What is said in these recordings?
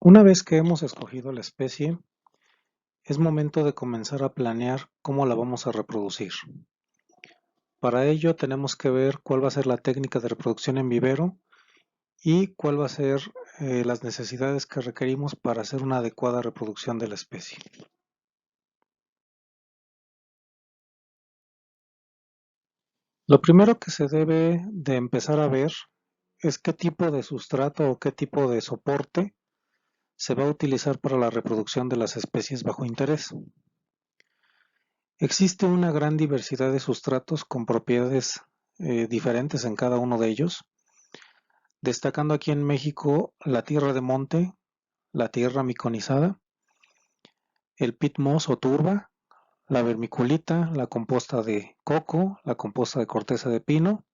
Una vez que hemos escogido la especie, es momento de comenzar a planear cómo la vamos a reproducir. Para ello tenemos que ver cuál va a ser la técnica de reproducción en vivero y cuál va a ser las necesidades que requerimos para hacer una adecuada reproducción de la especie. Lo primero que se debe de empezar a ver es qué tipo de sustrato o qué tipo de soporte se va a utilizar para la reproducción de las especies bajo interés. Existe una gran diversidad de sustratos con propiedades diferentes en cada uno de ellos, destacando aquí en México la tierra de monte, la tierra miconizada, el peat moss o turba, la vermiculita, la composta de coco, la composta de corteza de pino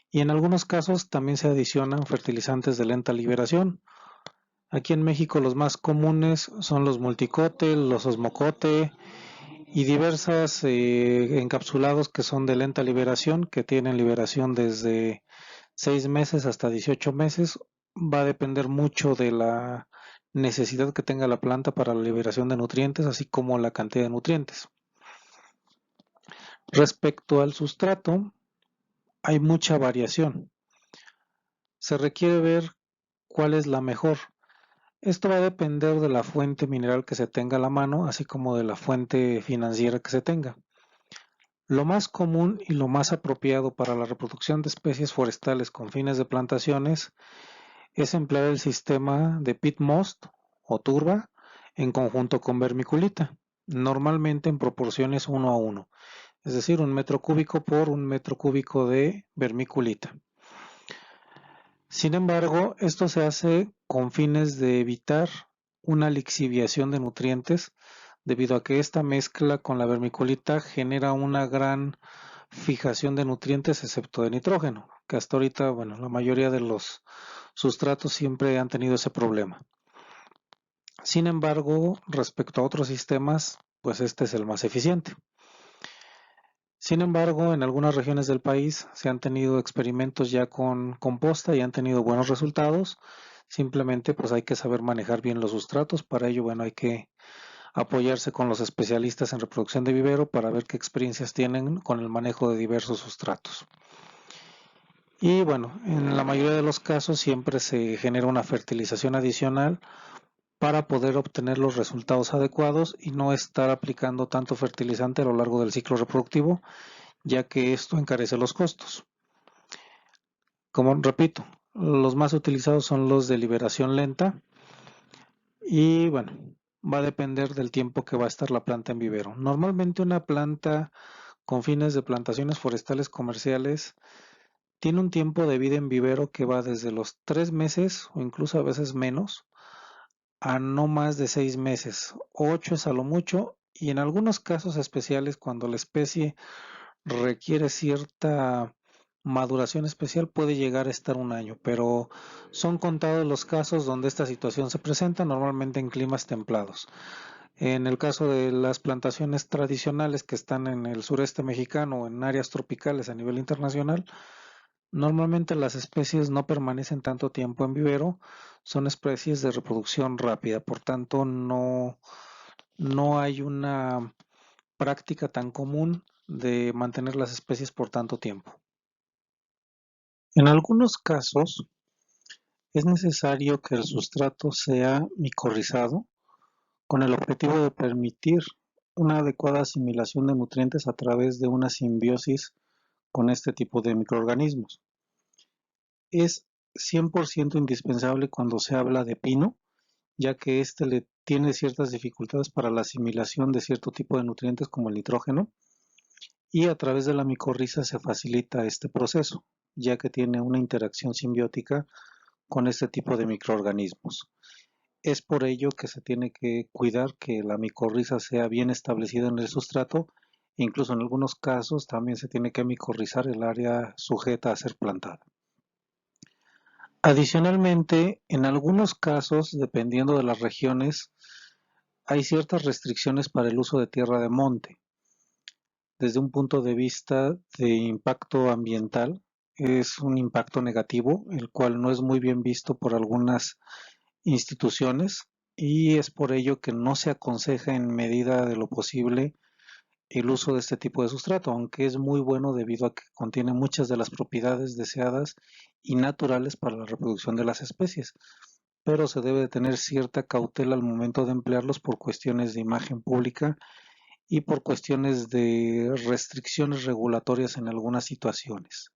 y en algunos casos también se adicionan fertilizantes de lenta liberación. Aquí en México los más comunes son los multicote, los osmocote y diversas encapsulados que son de lenta liberación, que tienen liberación desde 6 meses hasta 18 meses. Va a depender mucho de la necesidad que tenga la planta para la liberación de nutrientes, así como la cantidad de nutrientes. Respecto al sustrato, hay mucha variación. Se requiere ver cuál es la mejor. Esto va a depender de la fuente mineral que se tenga a la mano, así como de la fuente financiera que se tenga. Lo más común y lo más apropiado para la reproducción de especies forestales con fines de plantaciones es emplear el sistema de pit moss o turba en conjunto con vermiculita, normalmente en proporciones 1:1, es decir, 1 metro cúbico por 1 metro cúbico de vermiculita. Sin embargo, esto se hace con fines de evitar una lixiviación de nutrientes, debido a que esta mezcla con la vermiculita genera una gran fijación de nutrientes excepto de nitrógeno, que hasta ahorita, bueno, la mayoría de los sustratos siempre han tenido ese problema. Sin embargo, respecto a otros sistemas, pues este es el más eficiente. Sin embargo, en algunas regiones del país se han tenido experimentos ya con composta y han tenido buenos resultados. Simplemente pues hay que saber manejar bien los sustratos. Para ello, bueno, hay que apoyarse con los especialistas en reproducción de vivero para ver qué experiencias tienen con el manejo de diversos sustratos. Y bueno, en la mayoría de los casos siempre se genera una fertilización adicional para poder obtener los resultados adecuados y no estar aplicando tanto fertilizante a lo largo del ciclo reproductivo, ya que esto encarece los costos. Como repito, los más utilizados son los de liberación lenta y bueno, va a depender del tiempo que va a estar la planta en vivero. Normalmente una planta con fines de plantaciones forestales comerciales tiene un tiempo de vida en vivero que va desde los 3 meses o incluso a veces menos a no más de 6 meses. 8 es a lo mucho y en algunos casos especiales cuando la especie requiere cierta maduración especial puede llegar a estar 1 año, pero son contados los casos donde esta situación se presenta normalmente en climas templados. En el caso de las plantaciones tradicionales que están en el sureste mexicano o en áreas tropicales a nivel internacional, normalmente las especies no permanecen tanto tiempo en vivero, son especies de reproducción rápida, por tanto no hay una práctica tan común de mantener las especies por tanto tiempo. En algunos casos es necesario que el sustrato sea micorrizado con el objetivo de permitir una adecuada asimilación de nutrientes a través de una simbiosis con este tipo de microorganismos. Es 100% indispensable cuando se habla de pino, ya que éste le tiene ciertas dificultades para la asimilación de cierto tipo de nutrientes como el nitrógeno, y a través de la micorriza se facilita este proceso, ya que tiene una interacción simbiótica con este tipo de microorganismos. Es por ello que se tiene que cuidar que la micorriza sea bien establecida en el sustrato, e incluso en algunos casos también se tiene que micorrizar el área sujeta a ser plantada. Adicionalmente, en algunos casos, dependiendo de las regiones, hay ciertas restricciones para el uso de tierra de monte. Desde un punto de vista de impacto ambiental, es un impacto negativo, el cual no es muy bien visto por algunas instituciones, y es por ello que no se aconseja en medida de lo posible el uso de este tipo de sustrato, aunque es muy bueno debido a que contiene muchas de las propiedades deseadas y naturales para la reproducción de las especies, pero se debe de tener cierta cautela al momento de emplearlos por cuestiones de imagen pública y por cuestiones de restricciones regulatorias en algunas situaciones.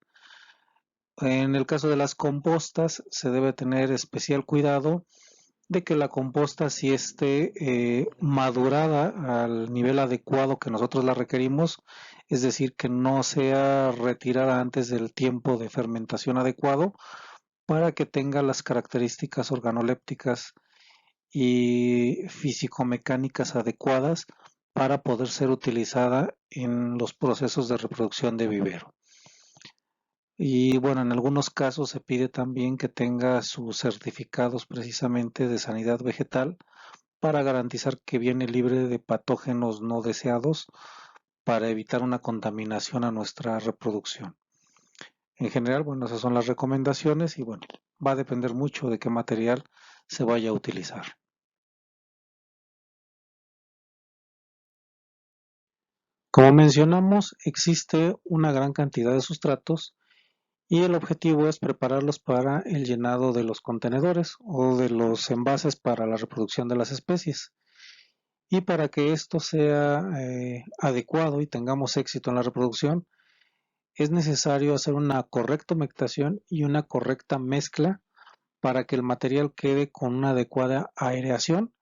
En el caso de las compostas, se debe tener especial cuidado de que la composta sí esté madurada al nivel adecuado que nosotros la requerimos, es decir, que no sea retirada antes del tiempo de fermentación adecuado para que tenga las características organolépticas y físico-mecánicas adecuadas para poder ser utilizada en los procesos de reproducción de vivero. Y bueno, en algunos casos se pide también que tenga sus certificados precisamente de sanidad vegetal para garantizar que viene libre de patógenos no deseados para evitar una contaminación a nuestra reproducción. En general, bueno, esas son las recomendaciones y bueno, va a depender mucho de qué material se vaya a utilizar. Como mencionamos, existe una gran cantidad de sustratos y el objetivo es prepararlos para el llenado de los contenedores o de los envases para la reproducción de las especies. Y para que esto sea adecuado y tengamos éxito en la reproducción, es necesario hacer una correcta humectación y una correcta mezcla para que el material quede con una adecuada aireación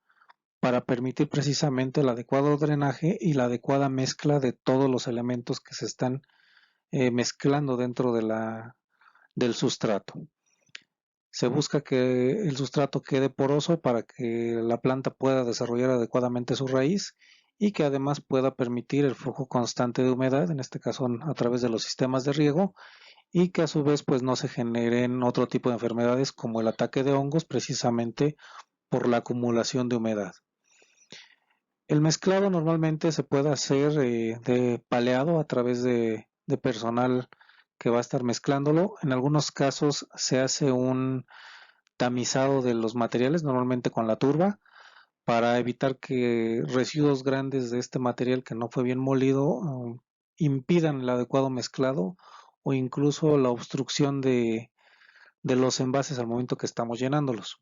para permitir precisamente el adecuado drenaje y la adecuada mezcla de todos los elementos que se están mezclando dentro del sustrato. Se busca que el sustrato quede poroso para que la planta pueda desarrollar adecuadamente su raíz y que además pueda permitir el flujo constante de humedad, en este caso a través de los sistemas de riego, y que a su vez pues no se generen otro tipo de enfermedades como el ataque de hongos precisamente por la acumulación de humedad. El mezclado normalmente se puede hacer de paleado a través de personal que va a estar mezclándolo. En algunos casos se hace un tamizado de los materiales, normalmente con la turba, para evitar que residuos grandes de este material que no fue bien molido impidan el adecuado mezclado o incluso la obstrucción de los envases al momento que estamos llenándolos.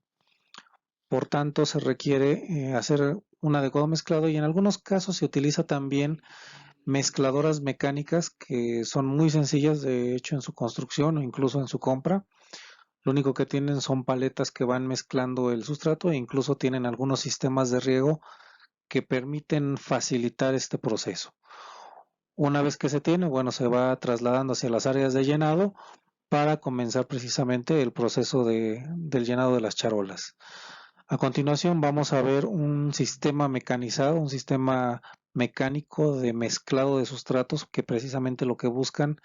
Por tanto, se requiere hacer un adecuado mezclado y en algunos casos se utiliza también mezcladoras mecánicas que son muy sencillas de hecho en su construcción o incluso en su compra. Lo único que tienen son paletas que van mezclando el sustrato e incluso tienen algunos sistemas de riego que permiten facilitar este proceso. Una vez que se tiene, bueno, se va trasladando hacia las áreas de llenado para comenzar precisamente el proceso del llenado de las charolas. A continuación vamos a ver un sistema mecanizado, un sistema mecánico de mezclado de sustratos que precisamente lo que buscan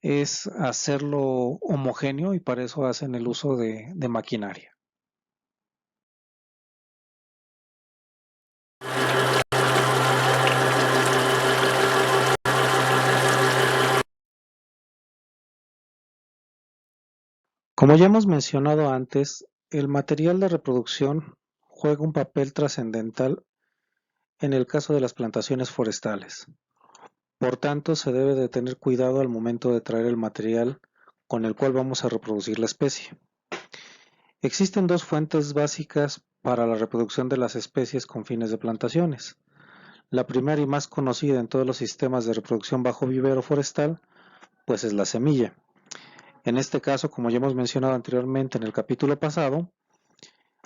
es hacerlo homogéneo y para eso hacen el uso de maquinaria. Como ya hemos mencionado antes, el material de reproducción juega un papel trascendental en el caso de las plantaciones forestales. Por tanto, se debe de tener cuidado al momento de traer el material con el cual vamos a reproducir la especie. Existen dos fuentes básicas para la reproducción de las especies con fines de plantaciones. La primera y más conocida en todos los sistemas de reproducción bajo vivero forestal, pues es la semilla. En este caso, como ya hemos mencionado anteriormente en el capítulo pasado,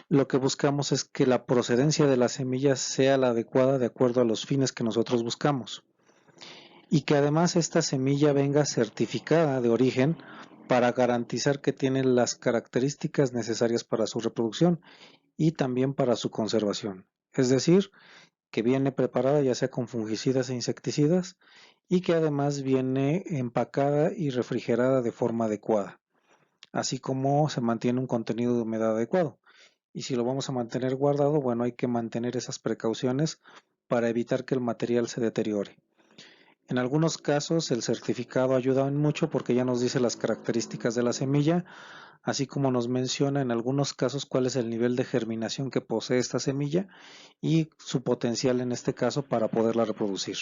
lo que buscamos es que la procedencia de las semillas sea la adecuada de acuerdo a los fines que nosotros buscamos y que además esta semilla venga certificada de origen para garantizar que tiene las características necesarias para su reproducción y también para su conservación. Es decir, que viene preparada ya sea con fungicidas e insecticidas y que además viene empacada y refrigerada de forma adecuada, así como se mantiene un contenido de humedad adecuado. Y si lo vamos a mantener guardado, bueno, hay que mantener esas precauciones para evitar que el material se deteriore. En algunos casos el certificado ayuda en mucho porque ya nos dice las características de la semilla, así como nos menciona en algunos casos cuál es el nivel de germinación que posee esta semilla y su potencial en este caso para poderla reproducir.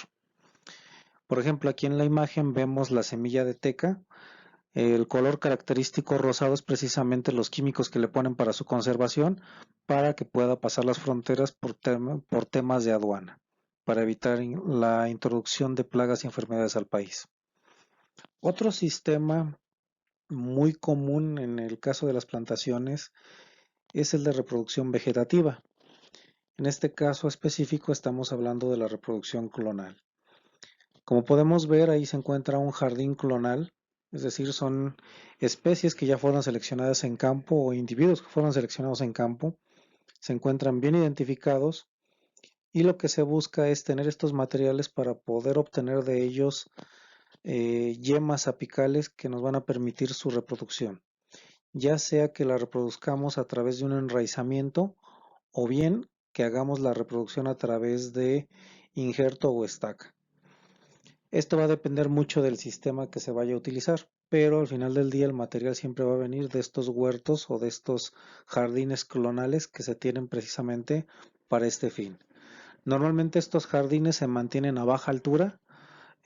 Por ejemplo, aquí en la imagen vemos la semilla de teca. El color característico rosado es precisamente los químicos que le ponen para su conservación, para que pueda pasar las fronteras por temas de aduana, para evitar la introducción de plagas y enfermedades al país. Otro sistema muy común en el caso de las plantaciones es el de reproducción vegetativa. En este caso específico estamos hablando de la reproducción clonal. Como podemos ver, ahí se encuentra un jardín clonal, es decir, son especies que ya fueron seleccionadas en campo o individuos que fueron seleccionados en campo, se encuentran bien identificados y lo que se busca es tener estos materiales para poder obtener de ellos yemas apicales que nos van a permitir su reproducción, ya sea que la reproduzcamos a través de un enraizamiento o bien que hagamos la reproducción a través de injerto o estaca. Esto va a depender mucho del sistema que se vaya a utilizar, pero al final del día el material siempre va a venir de estos huertos o de estos jardines clonales que se tienen precisamente para este fin. Normalmente estos jardines se mantienen a baja altura,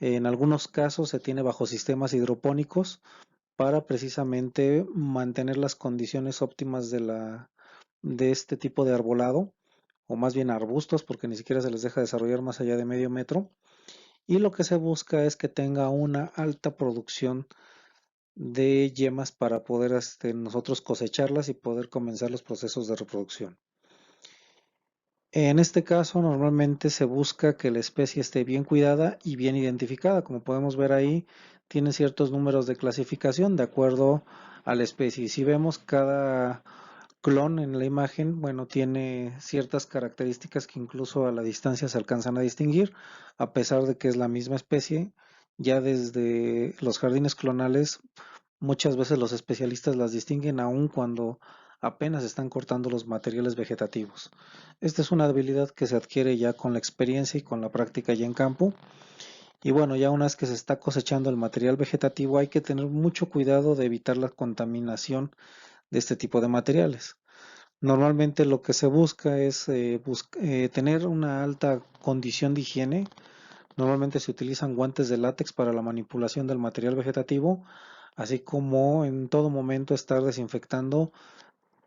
en algunos casos se tiene bajo sistemas hidropónicos para precisamente mantener las condiciones óptimas de este tipo de arbolado, o más bien arbustos, porque ni siquiera se les deja desarrollar más allá de medio metro. Y lo que se busca es que tenga una alta producción de yemas para poder nosotros cosecharlas y poder comenzar los procesos de reproducción. En este caso, normalmente se busca que la especie esté bien cuidada y bien identificada. Como podemos ver ahí, tiene ciertos números de clasificación de acuerdo a la especie. Y si vemos cada clon en la imagen, bueno, tiene ciertas características que incluso a la distancia se alcanzan a distinguir, a pesar de que es la misma especie. Ya desde los jardines clonales, muchas veces los especialistas las distinguen aun cuando apenas están cortando los materiales vegetativos. Esta es una habilidad que se adquiere ya con la experiencia y con la práctica ya en campo. Y bueno, ya una vez que se está cosechando el material vegetativo, hay que tener mucho cuidado de evitar la contaminación de este tipo de materiales. Normalmente lo que se busca es tener una alta condición de higiene. Normalmente se utilizan guantes de látex para la manipulación del material vegetativo, así como en todo momento estar desinfectando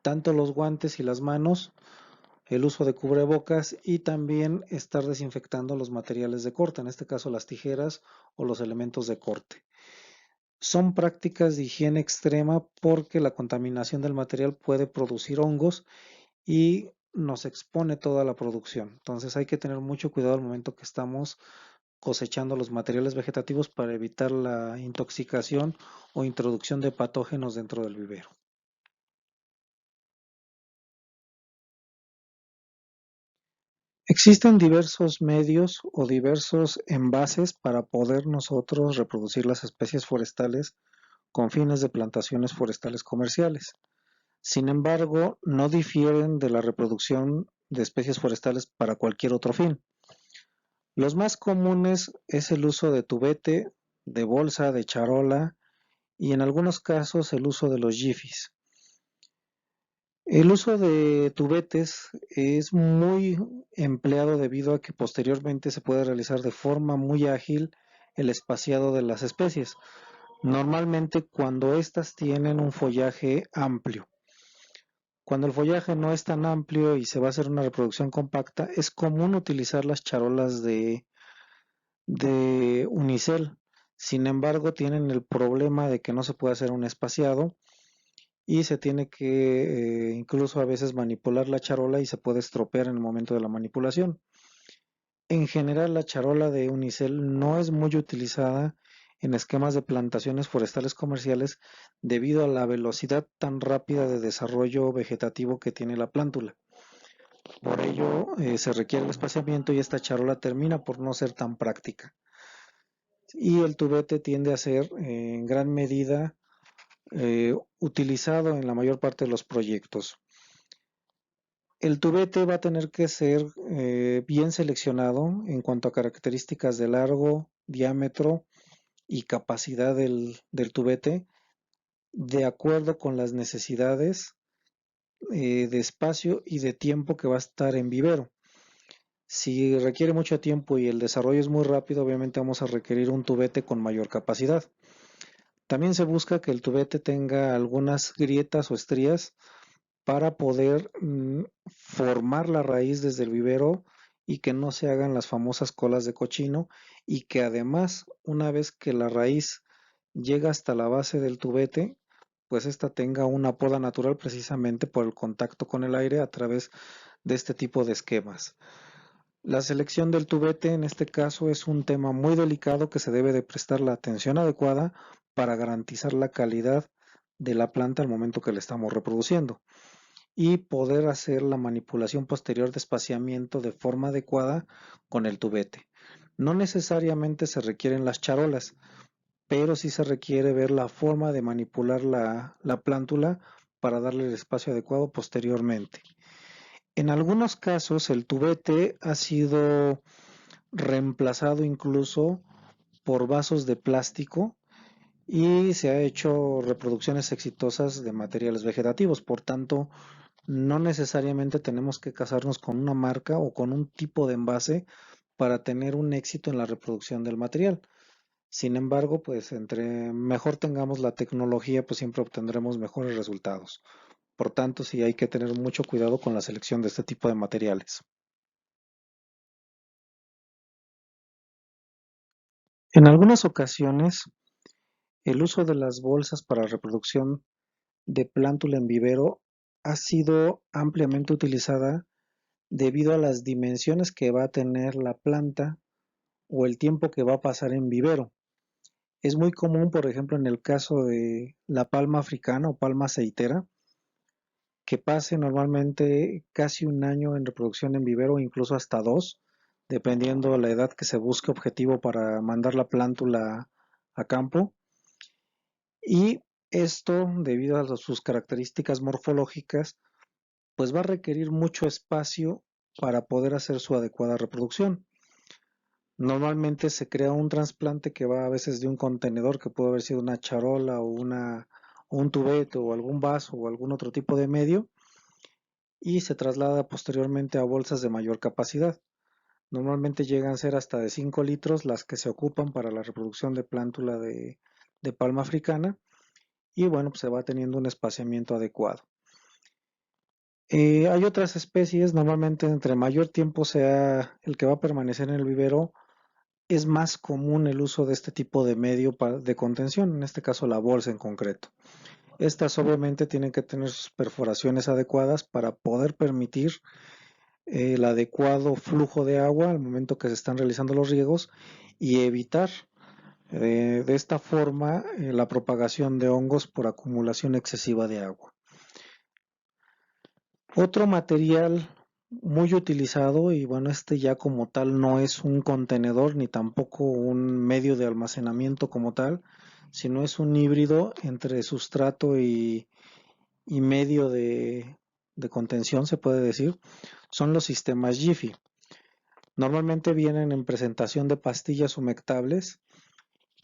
tanto los guantes y las manos, el uso de cubrebocas y también estar desinfectando los materiales de corte, en este caso las tijeras o los elementos de corte. Son prácticas de higiene extrema porque la contaminación del material puede producir hongos y nos expone toda la producción. Entonces hay que tener mucho cuidado al momento que estamos cosechando los materiales vegetativos para evitar la intoxicación o introducción de patógenos dentro del vivero. Existen diversos medios o diversos envases para poder nosotros reproducir las especies forestales con fines de plantaciones forestales comerciales. Sin embargo, no difieren de la reproducción de especies forestales para cualquier otro fin. Los más comunes es el uso de tubete, de bolsa, de charola y en algunos casos el uso de los jifis. El uso de tubetes es muy empleado debido a que posteriormente se puede realizar de forma muy ágil el espaciado de las especies, normalmente cuando éstas tienen un follaje amplio. Cuando el follaje no es tan amplio y se va a hacer una reproducción compacta, es común utilizar las charolas de unicel. Sin embargo, tienen el problema de que no se puede hacer un espaciado y se tiene que incluso a veces manipular la charola y se puede estropear en el momento de la manipulación. En general, la charola de unicel no es muy utilizada en esquemas de plantaciones forestales comerciales debido a la velocidad tan rápida de desarrollo vegetativo que tiene la plántula. Por ello, se requiere el espaciamiento y esta charola termina por no ser tan práctica. Y el tubete tiende a ser en gran medida utilizado en la mayor parte de los proyectos. El tubete va a tener que ser bien seleccionado en cuanto a características de largo, diámetro y capacidad del tubete de acuerdo con las necesidades de espacio y de tiempo que va a estar en vivero. Si requiere mucho tiempo y el desarrollo es muy rápido, obviamente vamos a requerir un tubete con mayor capacidad. También se busca que el tubete tenga algunas grietas o estrías para poder formar la raíz desde el vivero y que no se hagan las famosas colas de cochino, y que además, una vez que la raíz llega hasta la base del tubete, pues ésta tenga una poda natural precisamente por el contacto con el aire a través de este tipo de esquemas. La selección del tubete en este caso es un tema muy delicado que se debe de prestar la atención adecuada para garantizar la calidad de la planta al momento que la estamos reproduciendo y poder hacer la manipulación posterior de espaciamiento de forma adecuada con el tubete. No necesariamente se requieren las charolas, pero sí se requiere ver la forma de manipular la plántula para darle el espacio adecuado posteriormente. En algunos casos el tubete ha sido reemplazado incluso por vasos de plástico y se ha hecho reproducciones exitosas de materiales vegetativos. Por tanto, no necesariamente tenemos que casarnos con una marca o con un tipo de envase para tener un éxito en la reproducción del material. Sin embargo, pues entre mejor tengamos la tecnología, pues siempre obtendremos mejores resultados. Por tanto, sí hay que tener mucho cuidado con la selección de este tipo de materiales. En algunas ocasiones, el uso de las bolsas para reproducción de plántula en vivero ha sido ampliamente utilizada debido a las dimensiones que va a tener la planta o el tiempo que va a pasar en vivero. Es muy común, por ejemplo, en el caso de la palma africana o palma aceitera, que pase normalmente casi un año en reproducción en vivero o incluso hasta dos, dependiendo de la edad que se busque objetivo para mandar la plántula a campo. Y esto, debido a sus características morfológicas, pues va a requerir mucho espacio para poder hacer su adecuada reproducción. Normalmente se crea un trasplante que va a veces de un contenedor que puede haber sido una charola o un tubete o algún vaso o algún otro tipo de medio, y se traslada posteriormente a bolsas de mayor capacidad. Normalmente llegan a ser hasta de 5 litros las que se ocupan para la reproducción de plántula de palma africana, y bueno, pues se va teniendo un espaciamiento adecuado. Hay otras especies, normalmente entre mayor tiempo sea el que va a permanecer en el vivero, es más común el uso de este tipo de medio de contención, en este caso la bolsa en concreto. Estas obviamente tienen que tener sus perforaciones adecuadas para poder permitir el adecuado flujo de agua al momento que se están realizando los riegos y evitar de esta forma la propagación de hongos por acumulación excesiva de agua. Otro material muy utilizado, y bueno, este ya como tal no es un contenedor ni tampoco un medio de almacenamiento como tal, sino es un híbrido entre sustrato y medio de contención, se puede decir, son los sistemas Jiffy. Normalmente vienen en presentación de pastillas humectables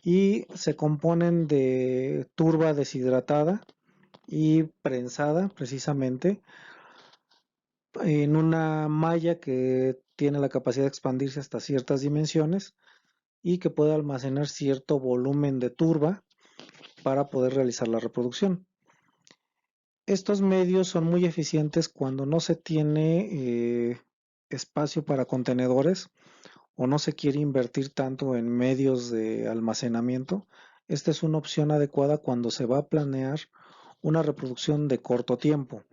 y se componen de turba deshidratada y prensada precisamente en una malla que tiene la capacidad de expandirse hasta ciertas dimensiones y que puede almacenar cierto volumen de turba para poder realizar la reproducción. Estos medios son muy eficientes cuando no se tiene espacio para contenedores o no se quiere invertir tanto en medios de almacenamiento. Esta es una opción adecuada cuando se va a planear una reproducción de corto tiempo,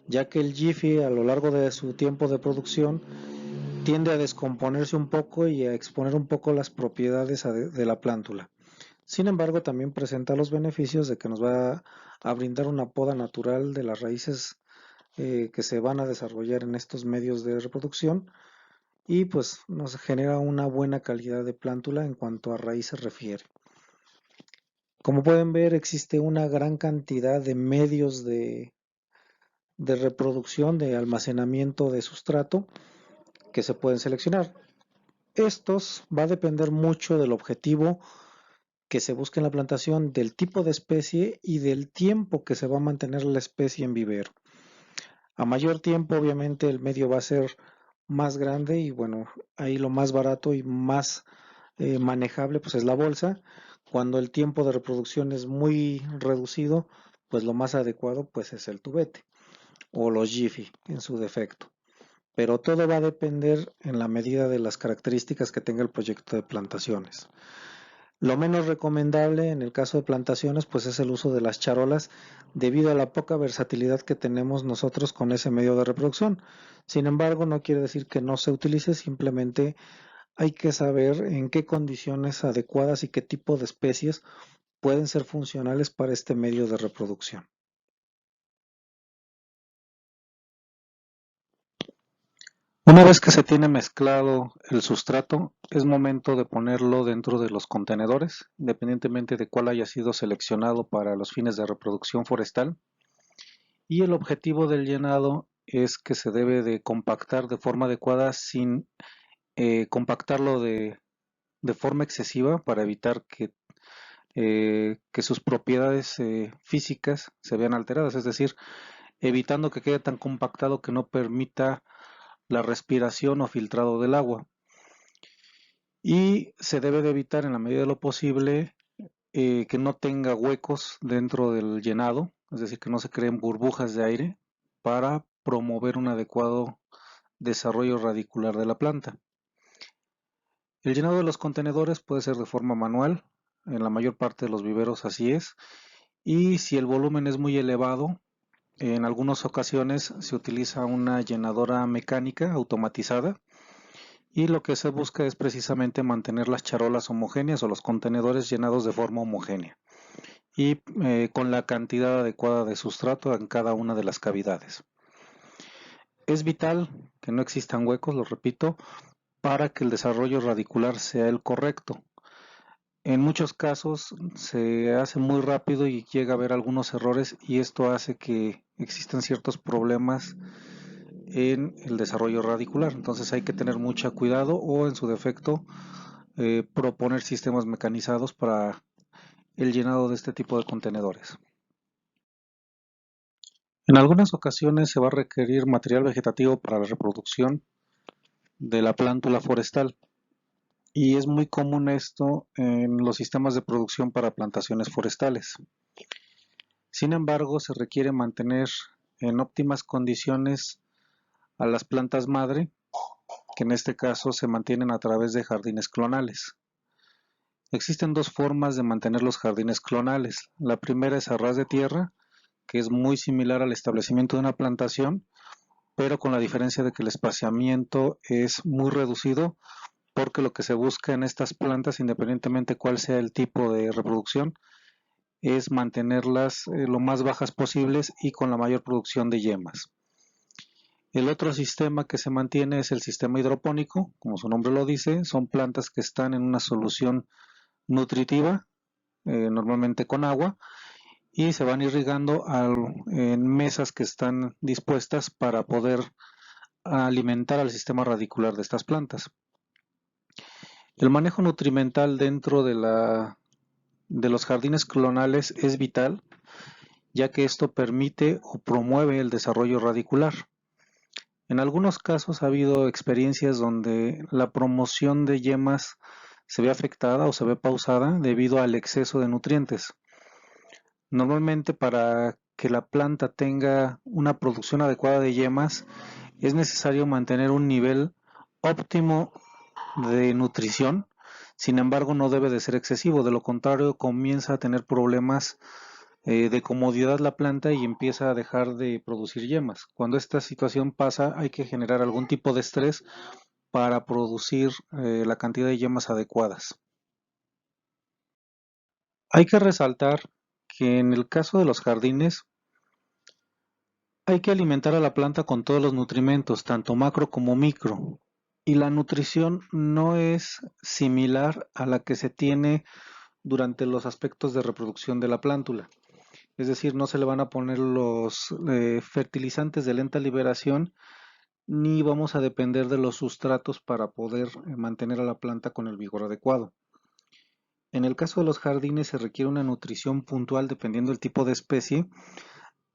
ya que el Jiffy a lo largo de su tiempo de producción tiende a descomponerse un poco y a exponer un poco las propiedades de la plántula. Sin embargo, también presenta los beneficios de que nos va a brindar una poda natural de las raíces que se van a desarrollar en estos medios de reproducción, y pues nos genera una buena calidad de plántula en cuanto a raíz se refiere. Como pueden ver, existe una gran cantidad de medios de reproducción, de almacenamiento de sustrato que se pueden seleccionar. Estos va a depender mucho del objetivo que se busque en la plantación, del tipo de especie y del tiempo que se va a mantener la especie en vivero. A mayor tiempo, obviamente, el medio va a ser más grande y bueno, ahí lo más barato y más manejable pues es la bolsa. Cuando el tiempo de reproducción es muy reducido, pues lo más adecuado pues es el tubete o los Jiffy en su defecto. Pero todo va a depender en la medida de las características que tenga el proyecto de plantaciones. Lo menos recomendable en el caso de plantaciones pues es el uso de las charolas debido a la poca versatilidad que tenemos nosotros con ese medio de reproducción. Sin embargo, no quiere decir que no se utilice, simplemente hay que saber en qué condiciones adecuadas y qué tipo de especies pueden ser funcionales para este medio de reproducción. Una vez que se tiene mezclado el sustrato, es momento de ponerlo dentro de los contenedores, independientemente de cuál haya sido seleccionado para los fines de reproducción forestal. Y el objetivo del llenado es que se debe de compactar de forma adecuada sin compactarlo de forma excesiva para evitar que sus propiedades físicas se vean alteradas, es decir, evitando que quede tan compactado que no permita la respiración o filtrado del agua. Y se debe de evitar en la medida de lo posible que no tenga huecos dentro del llenado, es decir, que no se creen burbujas de aire para promover un adecuado desarrollo radicular de la planta. El llenado de los contenedores puede ser de forma manual, en la mayor parte de los viveros así es, y si el volumen es muy elevado, en algunas ocasiones se utiliza una llenadora mecánica automatizada y lo que se busca es precisamente mantener las charolas homogéneas o los contenedores llenados de forma homogénea y con la cantidad adecuada de sustrato en cada una de las cavidades. Es vital que no existan huecos, lo repito, para que el desarrollo radicular sea el correcto. En muchos casos se hace muy rápido y llega a haber algunos errores y esto hace que existan ciertos problemas en el desarrollo radicular. Entonces hay que tener mucho cuidado o en su defecto proponer sistemas mecanizados para el llenado de este tipo de contenedores. En algunas ocasiones se va a requerir material vegetativo para la reproducción de la plántula forestal y es muy común esto en los sistemas de producción para plantaciones forestales. Sin embargo, se requiere mantener en óptimas condiciones a las plantas madre, que en este caso se mantienen a través de jardines clonales. Existen dos formas de mantener los jardines clonales. La primera es a ras de tierra, que es muy similar al establecimiento de una plantación, pero con la diferencia de que el espaciamiento es muy reducido, porque lo que se busca en estas plantas, independientemente cuál sea el tipo de reproducción, es mantenerlas lo más bajas posibles y con la mayor producción de yemas. El otro sistema que se mantiene es el sistema hidropónico, como su nombre lo dice, son plantas que están en una solución nutritiva, normalmente con agua, y se van irrigando en mesas que están dispuestas para poder alimentar al sistema radicular de estas plantas. El manejo nutrimental dentro de los jardines clonales es vital, ya que esto permite o promueve el desarrollo radicular. En algunos casos ha habido experiencias donde la promoción de yemas se ve afectada o se ve pausada debido al exceso de nutrientes. Normalmente para que la planta tenga una producción adecuada de yemas es necesario mantener un nivel óptimo de nutrición, sin embargo no debe de ser excesivo, de lo contrario comienza a tener problemas de comodidad la planta y empieza a dejar de producir yemas. Cuando esta situación pasa hay que generar algún tipo de estrés para producir la cantidad de yemas adecuadas. Hay que resaltar que en el caso de los jardines hay que alimentar a la planta con todos los nutrimentos, tanto macro como micro, y la nutrición no es similar a la que se tiene durante los aspectos de reproducción de la plántula. Es decir, no se le van a poner los fertilizantes de lenta liberación ni vamos a depender de los sustratos para poder mantener a la planta con el vigor adecuado. En el caso de los jardines se requiere una nutrición puntual dependiendo del tipo de especie,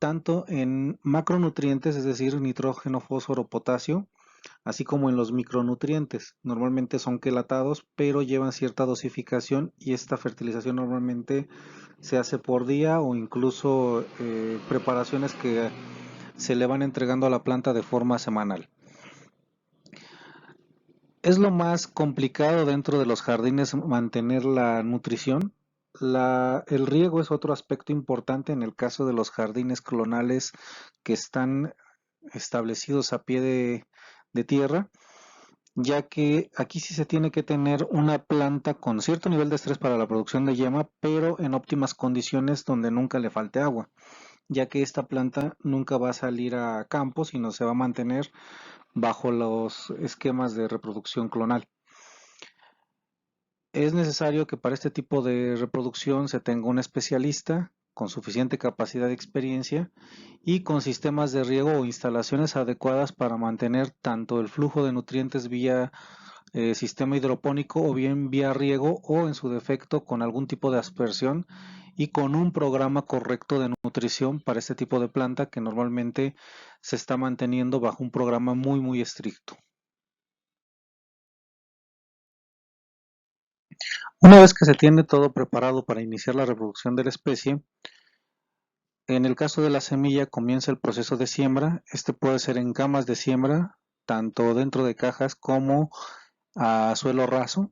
tanto en macronutrientes, es decir, nitrógeno, fósforo, potasio, así como en los micronutrientes. Normalmente son quelatados, pero llevan cierta dosificación y esta fertilización normalmente se hace por día o incluso preparaciones que se le van entregando a la planta de forma semanal. Es lo más complicado dentro de los jardines mantener la nutrición. El riego es otro aspecto importante en el caso de los jardines clonales que están establecidos a pie de tierra, ya que aquí sí se tiene que tener una planta con cierto nivel de estrés para la producción de yema, pero en óptimas condiciones donde nunca le falte agua, ya que esta planta nunca va a salir a campo, sino se va a mantener bajo los esquemas de reproducción clonal. Es necesario que para este tipo de reproducción se tenga un especialista con suficiente capacidad de experiencia y con sistemas de riego o instalaciones adecuadas para mantener tanto el flujo de nutrientes vía sistema hidropónico o bien vía riego o en su defecto con algún tipo de aspersión y con un programa correcto de nutrición para este tipo de planta que normalmente se está manteniendo bajo un programa muy estricto. Una vez que se tiene todo preparado para iniciar la reproducción de la especie, en el caso de la semilla comienza el proceso de siembra. Este puede ser en camas de siembra, tanto dentro de cajas como a suelo raso.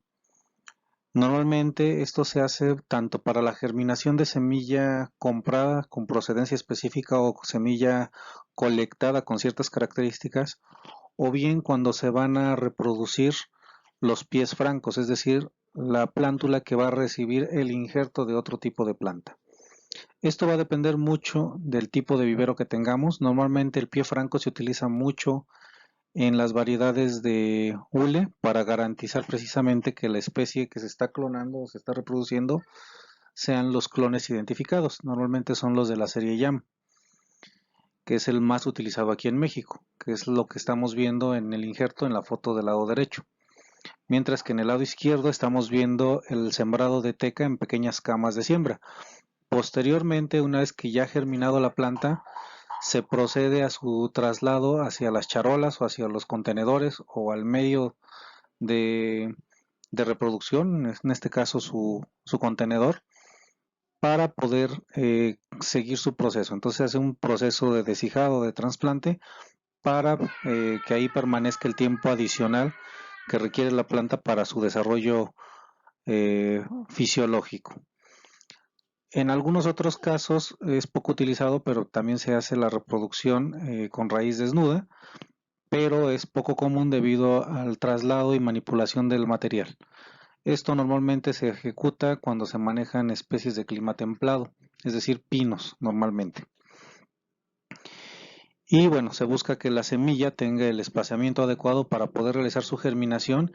Normalmente esto se hace tanto para la germinación de semilla comprada con procedencia específica o semilla colectada con ciertas características, o bien cuando se van a reproducir los pies francos, es decir, la plántula que va a recibir el injerto de otro tipo de planta. Esto va a depender mucho del tipo de vivero que tengamos. Normalmente el pie franco se utiliza mucho en las variedades de hule para garantizar precisamente que la especie que se está clonando o se está reproduciendo sean los clones identificados. Normalmente son los de la serie YAM, que es el más utilizado aquí en México, que es lo que estamos viendo en el injerto en la foto del lado derecho. Mientras que en el lado izquierdo estamos viendo el sembrado de teca en pequeñas camas de siembra. Posteriormente, una vez que ya ha germinado la planta, se procede a su traslado hacia las charolas o hacia los contenedores o al medio de, de reproducción, en este caso su contenedor, para poder seguir su proceso. Entonces se hace un proceso de deshijado, de trasplante, para que ahí permanezca el tiempo adicional que requiere la planta para su desarrollo fisiológico. En algunos otros casos es poco utilizado, pero también se hace la reproducción con raíz desnuda, pero es poco común debido al traslado y manipulación del material. Esto normalmente se ejecuta cuando se manejan especies de clima templado, es decir, pinos normalmente. Y bueno, se busca que la semilla tenga el espaciamiento adecuado para poder realizar su germinación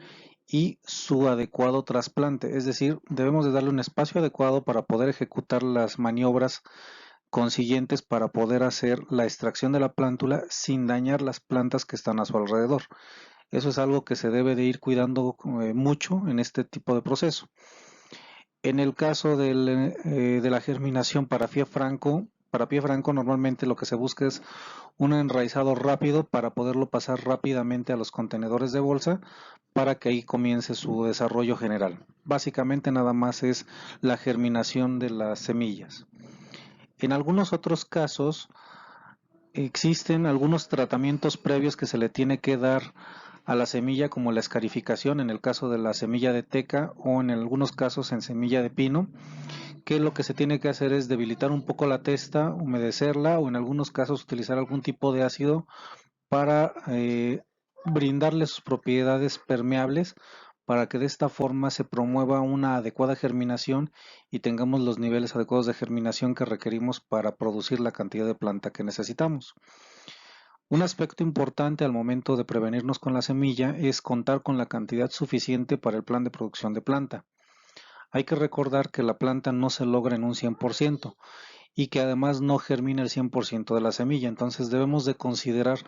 y su adecuado trasplante, es decir, debemos de darle un espacio adecuado para poder ejecutar las maniobras consiguientes para poder hacer la extracción de la plántula sin dañar las plantas que están a su alrededor. Eso es algo que se debe de ir cuidando mucho en este tipo de proceso. En el caso de la germinación para pie franco normalmente lo que se busca es un enraizado rápido para poderlo pasar rápidamente a los contenedores de bolsa para que ahí comience su desarrollo general. Básicamente nada más es la germinación de las semillas. En algunos otros casos existen algunos tratamientos previos que se le tiene que dar a la semilla, como la escarificación en el caso de la semilla de teca o en algunos casos en semilla de pino, que lo que se tiene que hacer es debilitar un poco la testa, humedecerla o en algunos casos utilizar algún tipo de ácido para brindarle sus propiedades permeables para que de esta forma se promueva una adecuada germinación y tengamos los niveles adecuados de germinación que requerimos para producir la cantidad de planta que necesitamos. Un aspecto importante al momento de prevenirnos con la semilla es contar con la cantidad suficiente para el plan de producción de planta. Hay que recordar que la planta no se logra en un 100% y que además no germina el 100% de la semilla. Entonces debemos de considerar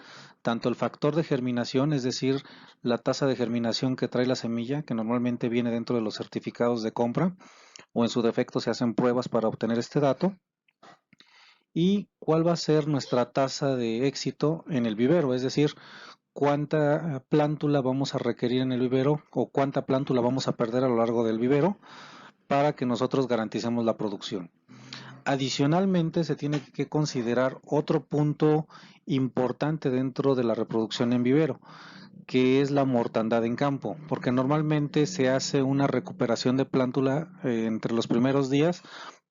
tanto el factor de germinación, es decir, la tasa de germinación que trae la semilla, que normalmente viene dentro de los certificados de compra, o en su defecto se hacen pruebas para obtener este dato, y cuál va a ser nuestra tasa de éxito en el vivero, es decir, cuánta plántula vamos a requerir en el vivero o cuánta plántula vamos a perder a lo largo del vivero para que nosotros garanticemos la producción. Adicionalmente, se tiene que considerar otro punto importante dentro de la reproducción en vivero, que es la mortandad en campo, porque normalmente se hace una recuperación de plántula entre los primeros días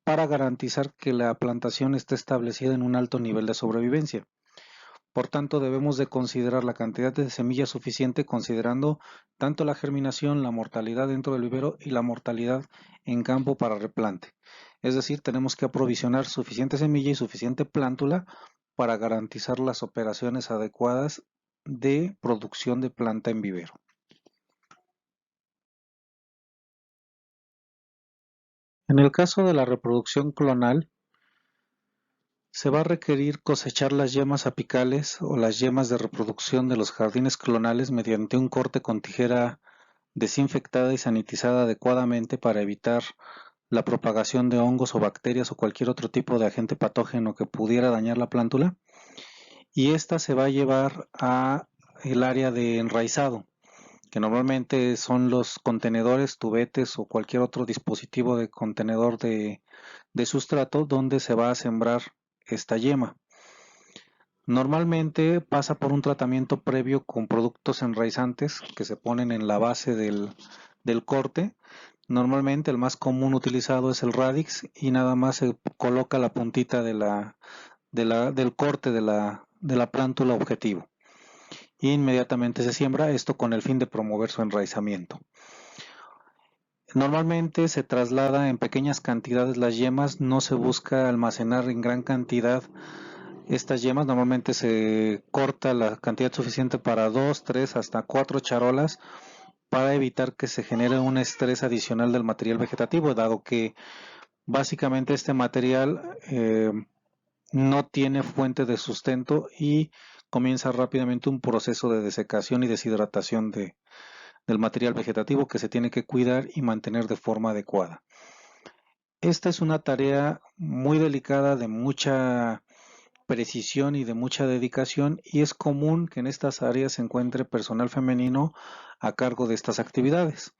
para garantizar que la plantación esté establecida en un alto nivel de sobrevivencia. Por tanto, debemos de considerar la cantidad de semillas suficiente considerando tanto la germinación, la mortalidad dentro del vivero y la mortalidad en campo para replante. Es decir, tenemos que aprovisionar suficiente semilla y suficiente plántula para garantizar las operaciones adecuadas de producción de planta en vivero. En el caso de la reproducción clonal, se va a requerir cosechar las yemas apicales o las yemas de reproducción de los jardines clonales mediante un corte con tijera desinfectada y sanitizada adecuadamente para evitar la propagación de hongos o bacterias o cualquier otro tipo de agente patógeno que pudiera dañar la plántula, y esta se va a llevar a el área de enraizado, que normalmente son los contenedores, tubetes o cualquier otro dispositivo de contenedor de sustrato donde se va a sembrar esta yema. Normalmente pasa por un tratamiento previo con productos enraizantes que se ponen en la base del corte. Normalmente el más común utilizado es el Radix y nada más se coloca la puntita del corte de la plántula objetivo. Y inmediatamente se siembra esto con el fin de promover su enraizamiento. Normalmente se traslada en pequeñas cantidades las yemas, no se busca almacenar en gran cantidad estas yemas. Normalmente se corta la cantidad suficiente para 2, 3, hasta 4 charolas para evitar que se genere un estrés adicional del material vegetativo, dado que básicamente este material no tiene fuente de sustento y comienza rápidamente un proceso de desecación y deshidratación del material vegetativo que se tiene que cuidar y mantener de forma adecuada. Esta es una tarea muy delicada, de mucha precisión y de mucha dedicación, y es común que en estas áreas se encuentre personal femenino a cargo de estas actividades.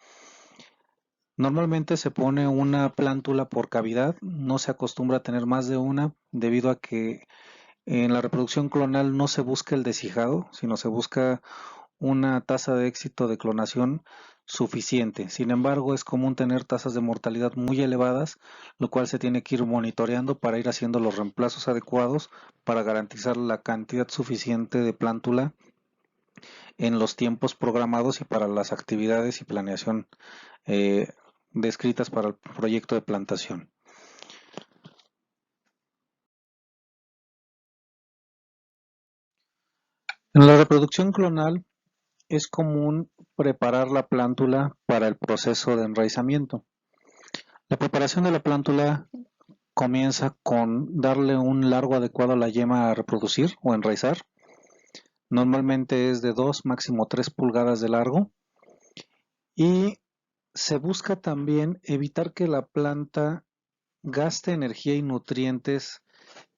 Normalmente se pone una plántula por cavidad, no se acostumbra a tener más de una debido a que en la reproducción clonal no se busca el deshijado, sino se busca una tasa de éxito de clonación suficiente. Sin embargo, es común tener tasas de mortalidad muy elevadas, lo cual se tiene que ir monitoreando para ir haciendo los reemplazos adecuados para garantizar la cantidad suficiente de plántula en los tiempos programados y para las actividades y planeación eh, descritas para el proyecto de plantación. En la reproducción clonal es común preparar la plántula para el proceso de enraizamiento. La preparación de la plántula comienza con darle un largo adecuado a la yema a reproducir o enraizar. Normalmente es de 2, máximo 3 pulgadas de largo. Y se busca también evitar que la planta gaste energía y nutrientes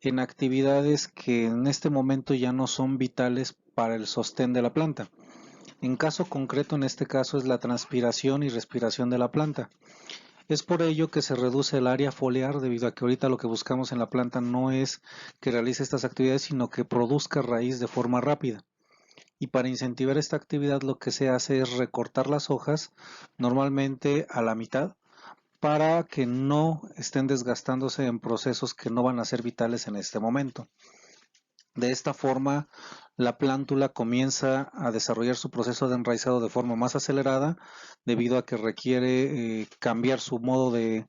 en actividades que en este momento ya no son vitales para el sostén de la planta. En caso concreto, en este caso, es la transpiración y respiración de la planta. Es por ello que se reduce el área foliar, debido a que ahorita lo que buscamos en la planta no es que realice estas actividades, sino que produzca raíz de forma rápida. Y para incentivar esta actividad lo que se hace es recortar las hojas, normalmente a la mitad, para que no estén desgastándose en procesos que no van a ser vitales en este momento. De esta forma, la plántula comienza a desarrollar su proceso de enraizado de forma más acelerada, debido a que requiere cambiar su modo de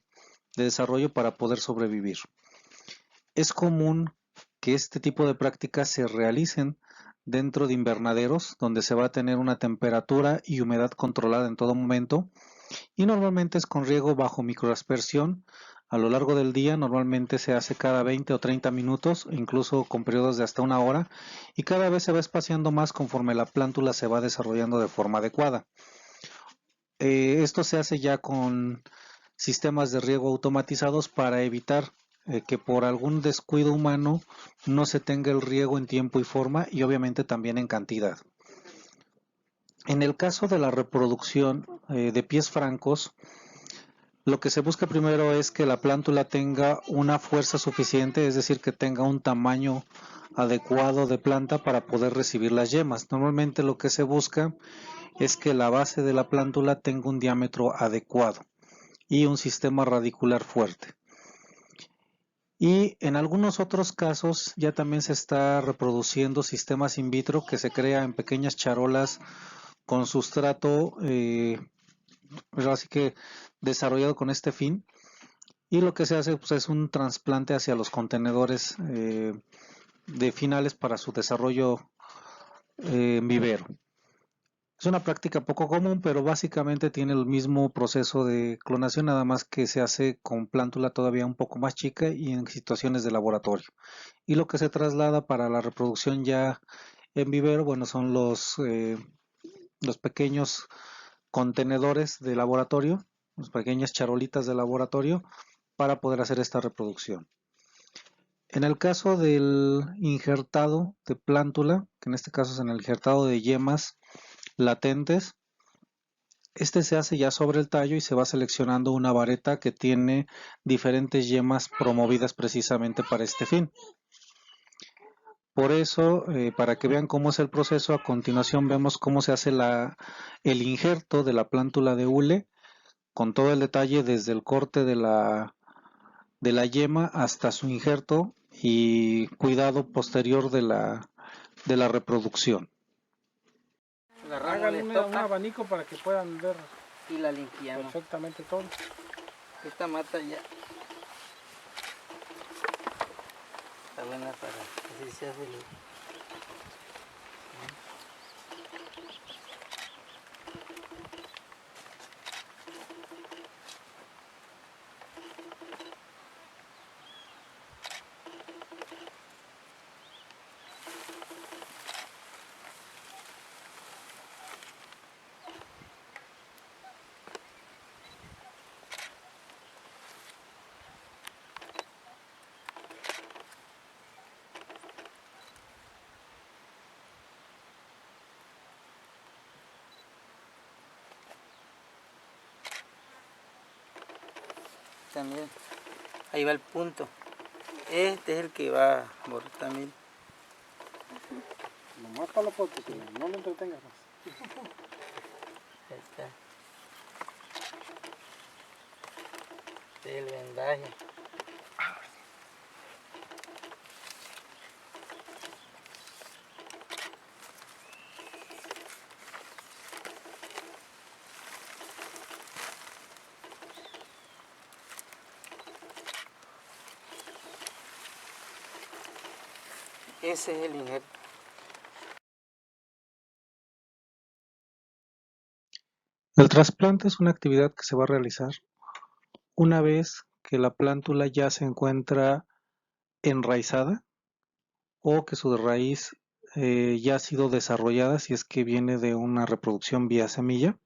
desarrollo para poder sobrevivir. Es común que este tipo de prácticas se realicen dentro de invernaderos, donde se va a tener una temperatura y humedad controlada en todo momento, y normalmente es con riego bajo microaspersión a lo largo del día. Normalmente se hace cada 20 o 30 minutos, incluso con periodos de hasta una hora, y cada vez se va espaciando más conforme la plántula se va desarrollando de forma adecuada. Esto se hace ya con sistemas de riego automatizados para evitar que por algún descuido humano no se tenga el riego en tiempo y forma, y obviamente también en cantidad. En el caso de la reproducción de pies francos, lo que se busca primero es que la plántula tenga una fuerza suficiente, es decir, que tenga un tamaño adecuado de planta para poder recibir las yemas. Normalmente lo que se busca es que la base de la plántula tenga un diámetro adecuado y un sistema radicular fuerte. Y en algunos otros casos ya también se está reproduciendo sistemas in vitro que se crea en pequeñas charolas con sustrato, así que desarrollado con este fin. Y lo que se hace pues, es un trasplante hacia los contenedores de finales para su desarrollo en vivero. Es una práctica poco común, pero básicamente tiene el mismo proceso de clonación, nada más que se hace con plántula todavía un poco más chica y en situaciones de laboratorio. Y lo que se traslada para la reproducción ya en vivero, bueno, son los pequeños contenedores de laboratorio, las pequeñas charolitas de laboratorio para poder hacer esta reproducción. En el caso del injertado de plántula, que en este caso es en el injertado de yemas latentes, este se hace ya sobre el tallo y se va seleccionando una vareta que tiene diferentes yemas promovidas precisamente para este fin. Por eso, para que vean cómo es el proceso, a continuación vemos cómo se hace el injerto de la plántula de hule, con todo el detalle desde el corte de la yema hasta su injerto y cuidado posterior de la reproducción. Hagan un abanico para que puedan ver y la limpiamos perfectamente todo. Esta mata ya está buena para así se hace el... También ahí va el punto. Este es el que va a borrar también. Nomás para la foto, que no lo entretengas más. Ahí está. Este es el vendaje. Ese es el injerto. El trasplante es una actividad que se va a realizar una vez que la plántula ya se encuentra enraizada o que su raíz ya ha sido desarrollada si es que viene de una reproducción vía semilla.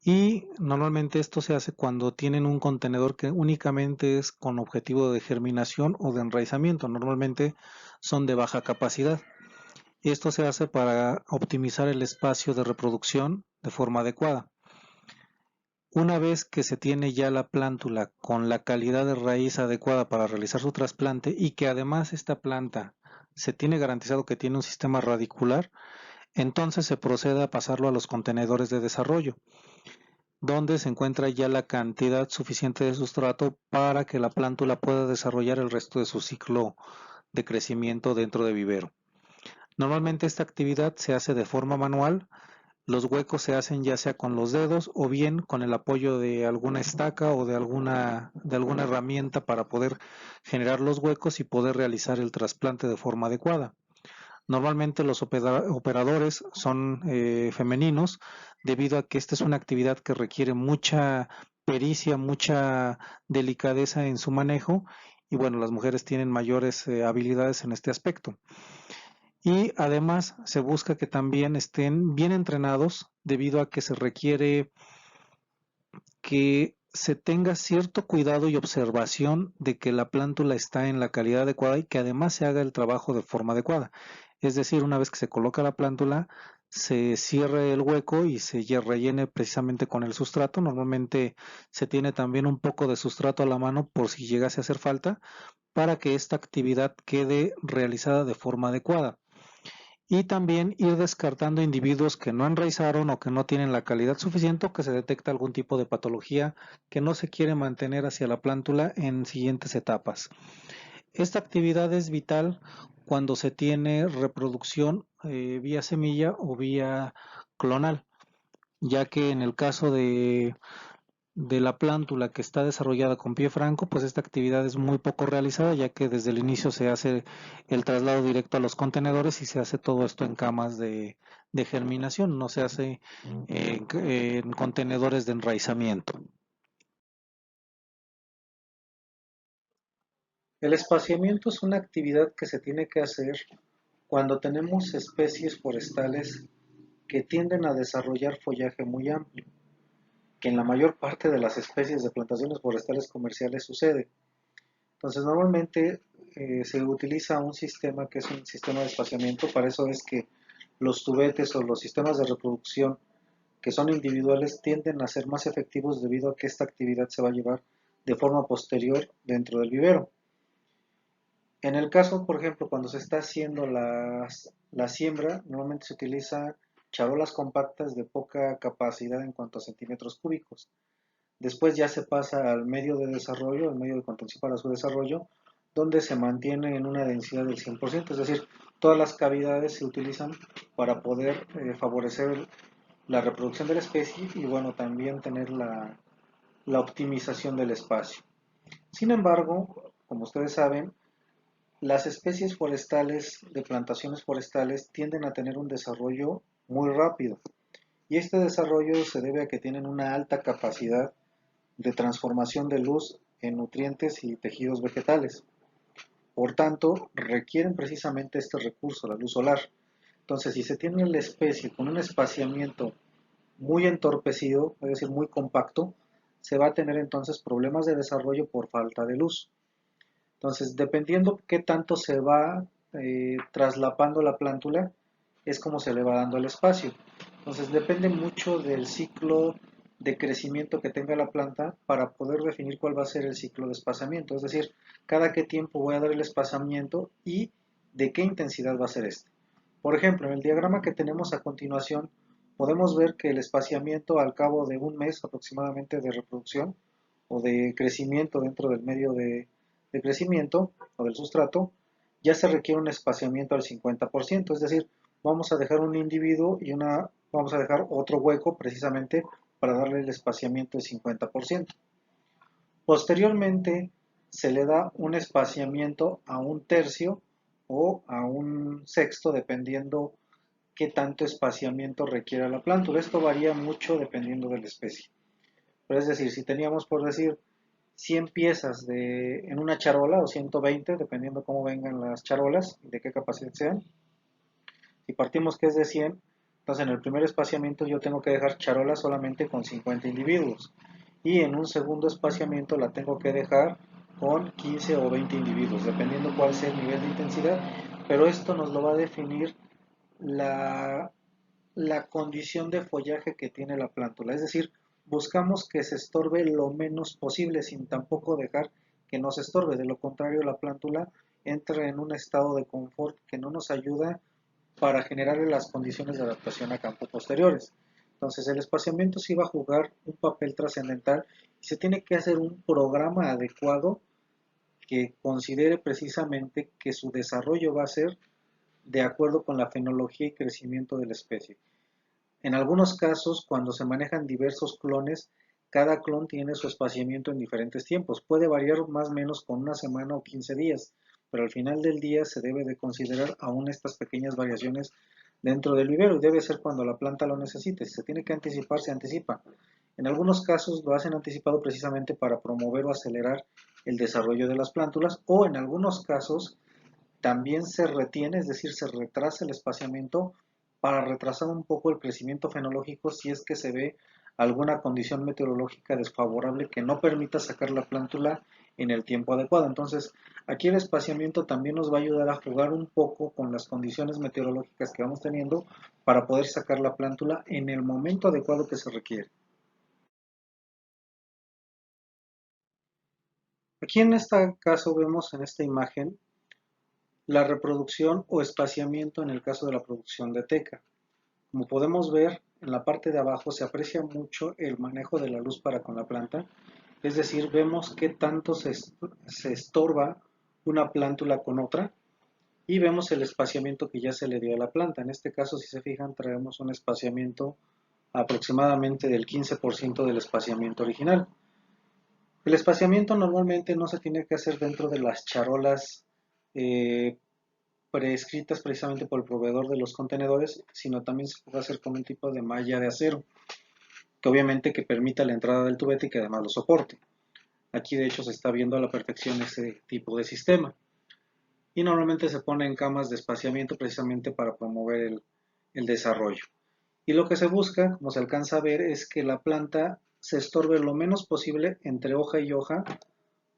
Y normalmente esto se hace cuando tienen un contenedor que únicamente es con objetivo de germinación o de enraizamiento. Normalmente son de baja capacidad. Esto se hace para optimizar el espacio de reproducción de forma adecuada. Una vez que se tiene ya la plántula con la calidad de raíz adecuada para realizar su trasplante y que además esta planta se tiene garantizado que tiene un sistema radicular, entonces se procede a pasarlo a los contenedores de desarrollo, donde se encuentra ya la cantidad suficiente de sustrato para que la plántula pueda desarrollar el resto de su ciclo de crecimiento dentro de vivero. Normalmente esta actividad se hace de forma manual. Los huecos se hacen ya sea con los dedos o bien con el apoyo de alguna estaca o de alguna herramienta para poder generar los huecos y poder realizar el trasplante de forma adecuada. Normalmente los operadores son femeninos debido a que esta es una actividad que requiere mucha pericia, mucha delicadeza en su manejo y bueno, las mujeres tienen mayores habilidades en este aspecto. Y además se busca que también estén bien entrenados debido a que se requiere que se tenga cierto cuidado y observación de que la plántula está en la calidad adecuada y que además se haga el trabajo de forma adecuada. Es decir, una vez que se coloca la plántula, se cierre el hueco y se rellene precisamente con el sustrato. Normalmente se tiene también un poco de sustrato a la mano por si llegase a hacer falta, para que esta actividad quede realizada de forma adecuada. Y también ir descartando individuos que no enraizaron o que no tienen la calidad suficiente o que se detecta algún tipo de patología que no se quiere mantener hacia la plántula en siguientes etapas. Esta actividad es vital cuando se tiene reproducción vía semilla o vía clonal, ya que en el caso de la plántula que está desarrollada con pie franco, pues esta actividad es muy poco realizada, ya que desde el inicio se hace el traslado directo a los contenedores y se hace todo esto en camas de germinación, no se hace en contenedores de enraizamiento. El espaciamiento es una actividad que se tiene que hacer cuando tenemos especies forestales que tienden a desarrollar follaje muy amplio, que en la mayor parte de las especies de plantaciones forestales comerciales sucede. Entonces normalmente se utiliza un sistema que es un sistema de espaciamiento, para eso es que los tubetes o los sistemas de reproducción que son individuales tienden a ser más efectivos debido a que esta actividad se va a llevar de forma posterior dentro del vivero. En el caso, por ejemplo, cuando se está haciendo la siembra, normalmente se utilizan charolas compactas de poca capacidad en cuanto a centímetros cúbicos. Después ya se pasa al medio de desarrollo, el medio de contención para su desarrollo, donde se mantiene en una densidad del 100%, es decir, todas las cavidades se utilizan para poder favorecer la reproducción de la especie y bueno, también tener la optimización del espacio. Sin embargo, como ustedes saben, las especies forestales de plantaciones forestales tienden a tener un desarrollo muy rápido y este desarrollo se debe a que tienen una alta capacidad de transformación de luz en nutrientes y tejidos vegetales. Por tanto, requieren precisamente este recurso, la luz solar. Entonces, si se tiene la especie con un espaciamiento muy entorpecido, es decir, muy compacto, se va a tener entonces problemas de desarrollo por falta de luz. Entonces, dependiendo qué tanto se va traslapando la plántula, es como se le va dando el espacio. Entonces, depende mucho del ciclo de crecimiento que tenga la planta para poder definir cuál va a ser el ciclo de espaciamiento. Es decir, cada qué tiempo voy a dar el espaciamiento y de qué intensidad va a ser este. Por ejemplo, en el diagrama que tenemos a continuación, podemos ver que el espaciamiento al cabo de un mes aproximadamente de reproducción o de crecimiento dentro del medio de crecimiento o del sustrato, ya se requiere un espaciamiento al 50%, es decir, vamos a dejar un individuo y vamos a dejar otro hueco precisamente para darle el espaciamiento del 50%. Posteriormente se le da un espaciamiento a un tercio o a un sexto dependiendo qué tanto espaciamiento requiera la plántula. Esto varía mucho dependiendo de la especie. Pero es decir, si teníamos por decir 100 piezas en una charola o 120, dependiendo cómo vengan las charolas y de qué capacidad sean. Si partimos que es de 100, entonces en el primer espaciamiento yo tengo que dejar charolas solamente con 50 individuos. Y en un segundo espaciamiento la tengo que dejar con 15 o 20 individuos, dependiendo cuál sea el nivel de intensidad. Pero esto nos lo va a definir la, la condición de follaje que tiene la plántula. Es decir, buscamos que se estorbe lo menos posible sin tampoco dejar que no se estorbe. De lo contrario, la plántula entra en un estado de confort que no nos ayuda para generar las condiciones de adaptación a campo posteriores. Entonces, el espaciamiento sí va a jugar un papel trascendental y se tiene que hacer un programa adecuado que considere precisamente que su desarrollo va a ser de acuerdo con la fenología y crecimiento de la especie. En algunos casos, cuando se manejan diversos clones, cada clon tiene su espaciamiento en diferentes tiempos. Puede variar más o menos con una semana o 15 días, pero al final del día se debe de considerar aún estas pequeñas variaciones dentro del vivero y debe ser cuando la planta lo necesite. Si se tiene que anticipar, se anticipa. En algunos casos lo hacen anticipado precisamente para promover o acelerar el desarrollo de las plántulas, o en algunos casos también se retiene, es decir, se retrasa el espaciamiento para retrasar un poco el crecimiento fenológico si es que se ve alguna condición meteorológica desfavorable que no permita sacar la plántula en el tiempo adecuado. Entonces, aquí el espaciamiento también nos va a ayudar a jugar un poco con las condiciones meteorológicas que vamos teniendo para poder sacar la plántula en el momento adecuado que se requiere. Aquí en este caso vemos en esta imagen la reproducción o espaciamiento en el caso de la producción de teca. Como podemos ver, en la parte de abajo se aprecia mucho el manejo de la luz para con la planta, es decir, vemos qué tanto se estorba una plántula con otra y vemos el espaciamiento que ya se le dio a la planta. En este caso, si se fijan, traemos un espaciamiento aproximadamente del 15% del espaciamiento original. El espaciamiento normalmente no se tiene que hacer dentro de las charolas eh, prescritas precisamente por el proveedor de los contenedores, sino también se puede hacer con un tipo de malla de acero, que obviamente que permita la entrada del tubete y que además lo soporte. Aquí de hecho se está viendo a la perfección ese tipo de sistema. Y normalmente se pone en camas de espaciamiento precisamente para promover el desarrollo. Y lo que se busca, como se alcanza a ver, es que la planta se estorbe lo menos posible entre hoja y hoja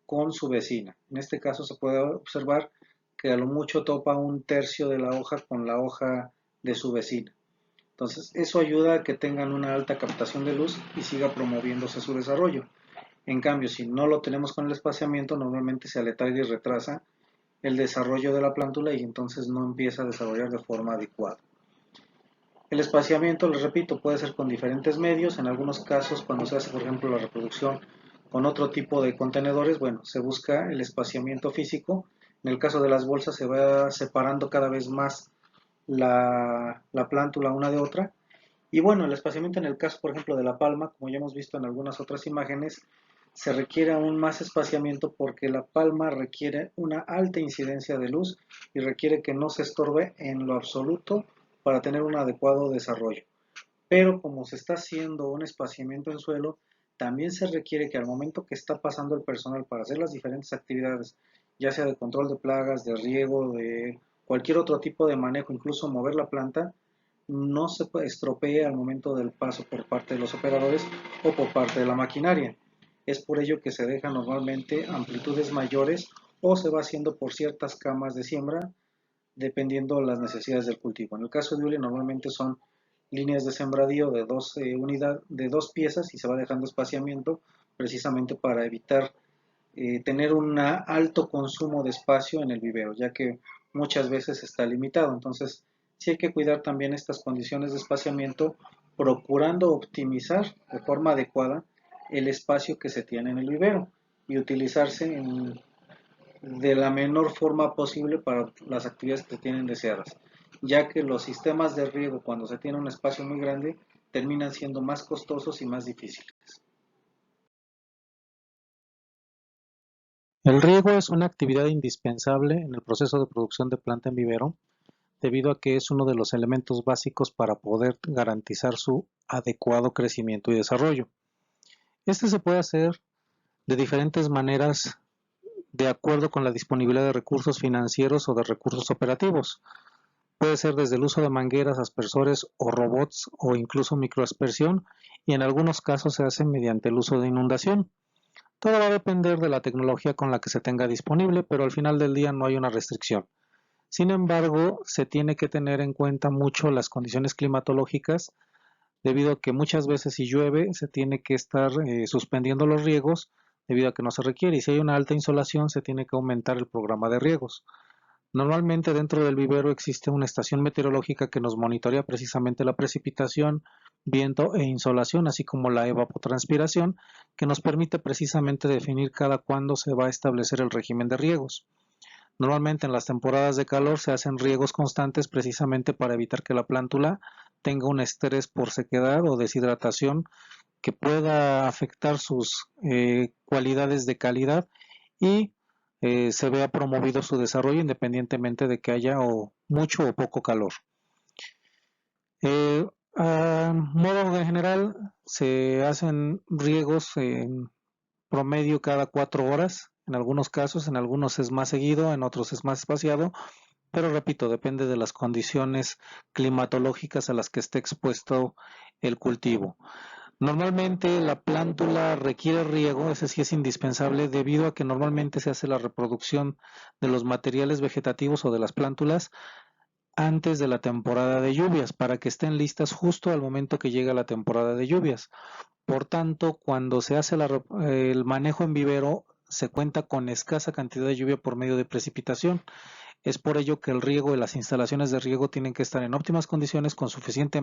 con su vecina. En este caso se puede observar que a lo mucho topa un tercio de la hoja con la hoja de su vecina. Entonces eso ayuda a que tengan una alta captación de luz y siga promoviéndose su desarrollo. En cambio, si no lo tenemos con el espaciamiento, normalmente se aletarga y retrasa el desarrollo de la plántula y entonces no empieza a desarrollar de forma adecuada. El espaciamiento, les repito, puede ser con diferentes medios. En algunos casos, cuando se hace, por ejemplo, la reproducción con otro tipo de contenedores, bueno, se busca el espaciamiento físico. En el caso de las bolsas se va separando cada vez más la plántula una de otra. Y bueno, el espaciamiento en el caso, por ejemplo, de la palma, como ya hemos visto en algunas otras imágenes, se requiere aún más espaciamiento porque la palma requiere una alta incidencia de luz y requiere que no se estorbe en lo absoluto para tener un adecuado desarrollo. Pero como se está haciendo un espaciamiento en suelo, también se requiere que al momento que está pasando el personal para hacer las diferentes actividades, ya sea de control de plagas, de riego, de cualquier otro tipo de manejo, incluso mover la planta, no se estropee al momento del paso por parte de los operadores o por parte de la maquinaria. Es por ello que se dejan normalmente amplitudes mayores o se va haciendo por ciertas camas de siembra dependiendo de las necesidades del cultivo. En el caso de hule normalmente son líneas de sembradío de de dos piezas y se va dejando espaciamiento precisamente para evitar tener un alto consumo de espacio en el vivero, ya que muchas veces está limitado. Entonces, sí hay que cuidar también estas condiciones de espaciamiento, procurando optimizar de forma adecuada el espacio que se tiene en el vivero y utilizarse de la menor forma posible para las actividades que se tienen deseadas, ya que los sistemas de riego cuando se tiene un espacio muy grande terminan siendo más costosos y más difíciles. El riego es una actividad indispensable en el proceso de producción de planta en vivero, debido a que es uno de los elementos básicos para poder garantizar su adecuado crecimiento y desarrollo. Este se puede hacer de diferentes maneras de acuerdo con la disponibilidad de recursos financieros o de recursos operativos. Puede ser desde el uso de mangueras, aspersores o robots o incluso microaspersión, y en algunos casos se hace mediante el uso de inundación. Todo va a depender de la tecnología con la que se tenga disponible, pero al final del día no hay una restricción. Sin embargo, se tiene que tener en cuenta mucho las condiciones climatológicas, debido a que muchas veces si llueve se tiene que estar suspendiendo los riegos debido a que no se requiere, y si hay una alta insolación se tiene que aumentar el programa de riegos. Normalmente dentro del vivero existe una estación meteorológica que nos monitorea precisamente la precipitación, viento e insolación, así como la evapotranspiración, que nos permite precisamente definir cada cuándo se va a establecer el régimen de riegos. Normalmente en las temporadas de calor se hacen riegos constantes precisamente para evitar que la plántula tenga un estrés por sequedad o deshidratación que pueda afectar sus cualidades de calidad y se vea promovido su desarrollo independientemente de que haya mucho o poco calor. A modo en general, se hacen riegos en promedio cada 4 horas, en algunos casos, en algunos es más seguido, en otros es más espaciado, pero repito, depende de las condiciones climatológicas a las que esté expuesto el cultivo. Normalmente la plántula requiere riego, ese sí es indispensable, debido a que normalmente se hace la reproducción de los materiales vegetativos o de las plántulas antes de la temporada de lluvias, para que estén listas justo al momento que llega la temporada de lluvias. Por tanto, cuando se hace el manejo en vivero, se cuenta con escasa cantidad de lluvia por medio de precipitación. Es por ello que el riego y las instalaciones de riego tienen que estar en óptimas condiciones con suficiente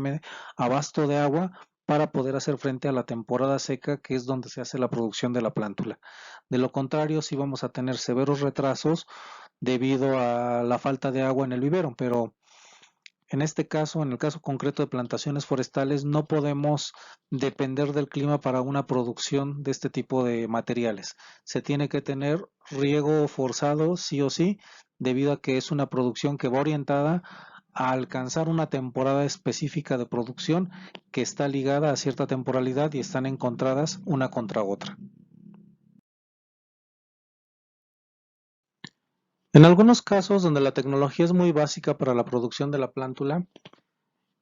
abasto de agua para poder hacer frente a la temporada seca, que es donde se hace la producción de la plántula. De lo contrario, sí vamos a tener severos retrasos debido a la falta de agua en el vivero, pero en este caso, en el caso concreto de plantaciones forestales, no podemos depender del clima para una producción de este tipo de materiales. Se tiene que tener riego forzado, sí o sí, debido a que es una producción que va orientada a alcanzar una temporada específica de producción que está ligada a cierta temporalidad y están encontradas una contra otra. En algunos casos donde la tecnología es muy básica para la producción de la plántula,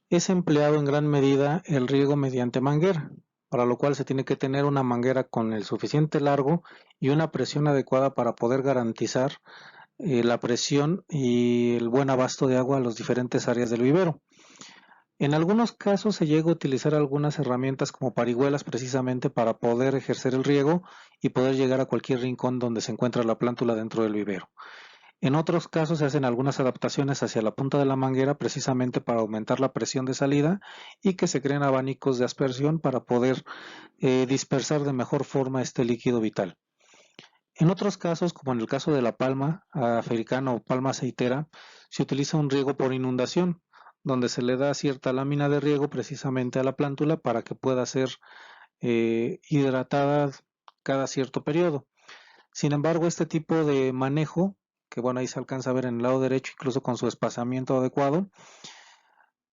es empleado en gran medida el riego mediante manguera, para lo cual se tiene que tener una manguera con el suficiente largo y una presión adecuada para poder garantizar la presión y el buen abasto de agua a las diferentes áreas del vivero. En algunos casos se llega a utilizar algunas herramientas como parihuelas precisamente para poder ejercer el riego y poder llegar a cualquier rincón donde se encuentra la plántula dentro del vivero. En otros casos se hacen algunas adaptaciones hacia la punta de la manguera precisamente para aumentar la presión de salida y que se creen abanicos de aspersión para poder dispersar de mejor forma este líquido vital. En otros casos, como en el caso de la palma africana o palma aceitera, se utiliza un riego por inundación, donde se le da cierta lámina de riego precisamente a la plántula para que pueda ser hidratada cada cierto periodo. Sin embargo, este tipo de manejo, que bueno, ahí se alcanza a ver en el lado derecho, incluso con su espaciamiento adecuado,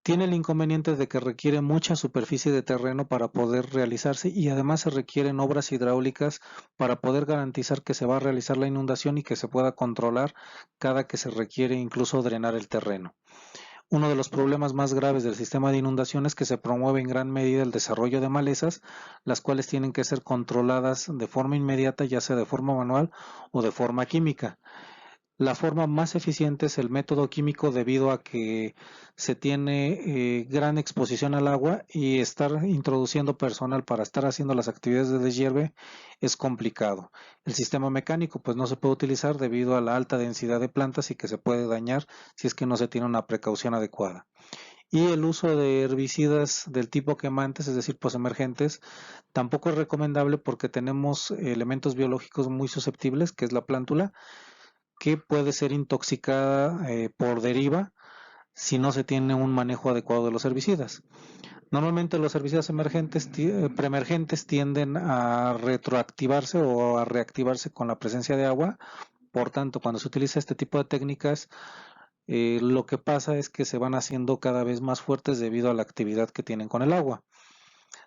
tiene el inconveniente de que requiere mucha superficie de terreno para poder realizarse y además se requieren obras hidráulicas para poder garantizar que se va a realizar la inundación y que se pueda controlar cada que se requiere incluso drenar el terreno. Uno de los problemas más graves del sistema de inundación es que se promueve en gran medida el desarrollo de malezas, las cuales tienen que ser controladas de forma inmediata, ya sea de forma manual o de forma química. La forma más eficiente es el método químico debido a que se tiene gran exposición al agua y estar introduciendo personal para estar haciendo las actividades de deshierve es complicado. El sistema mecánico pues no se puede utilizar debido a la alta densidad de plantas y que se puede dañar si es que no se tiene una precaución adecuada. Y el uso de herbicidas del tipo quemantes, es decir, posemergentes, tampoco es recomendable porque tenemos elementos biológicos muy susceptibles, que es la plántula, que puede ser intoxicada por deriva si no se tiene un manejo adecuado de los herbicidas. Normalmente los herbicidas preemergentes tienden a retroactivarse o a reactivarse con la presencia de agua. Por tanto, cuando se utiliza este tipo de técnicas, lo que pasa es que se van haciendo cada vez más fuertes debido a la actividad que tienen con el agua.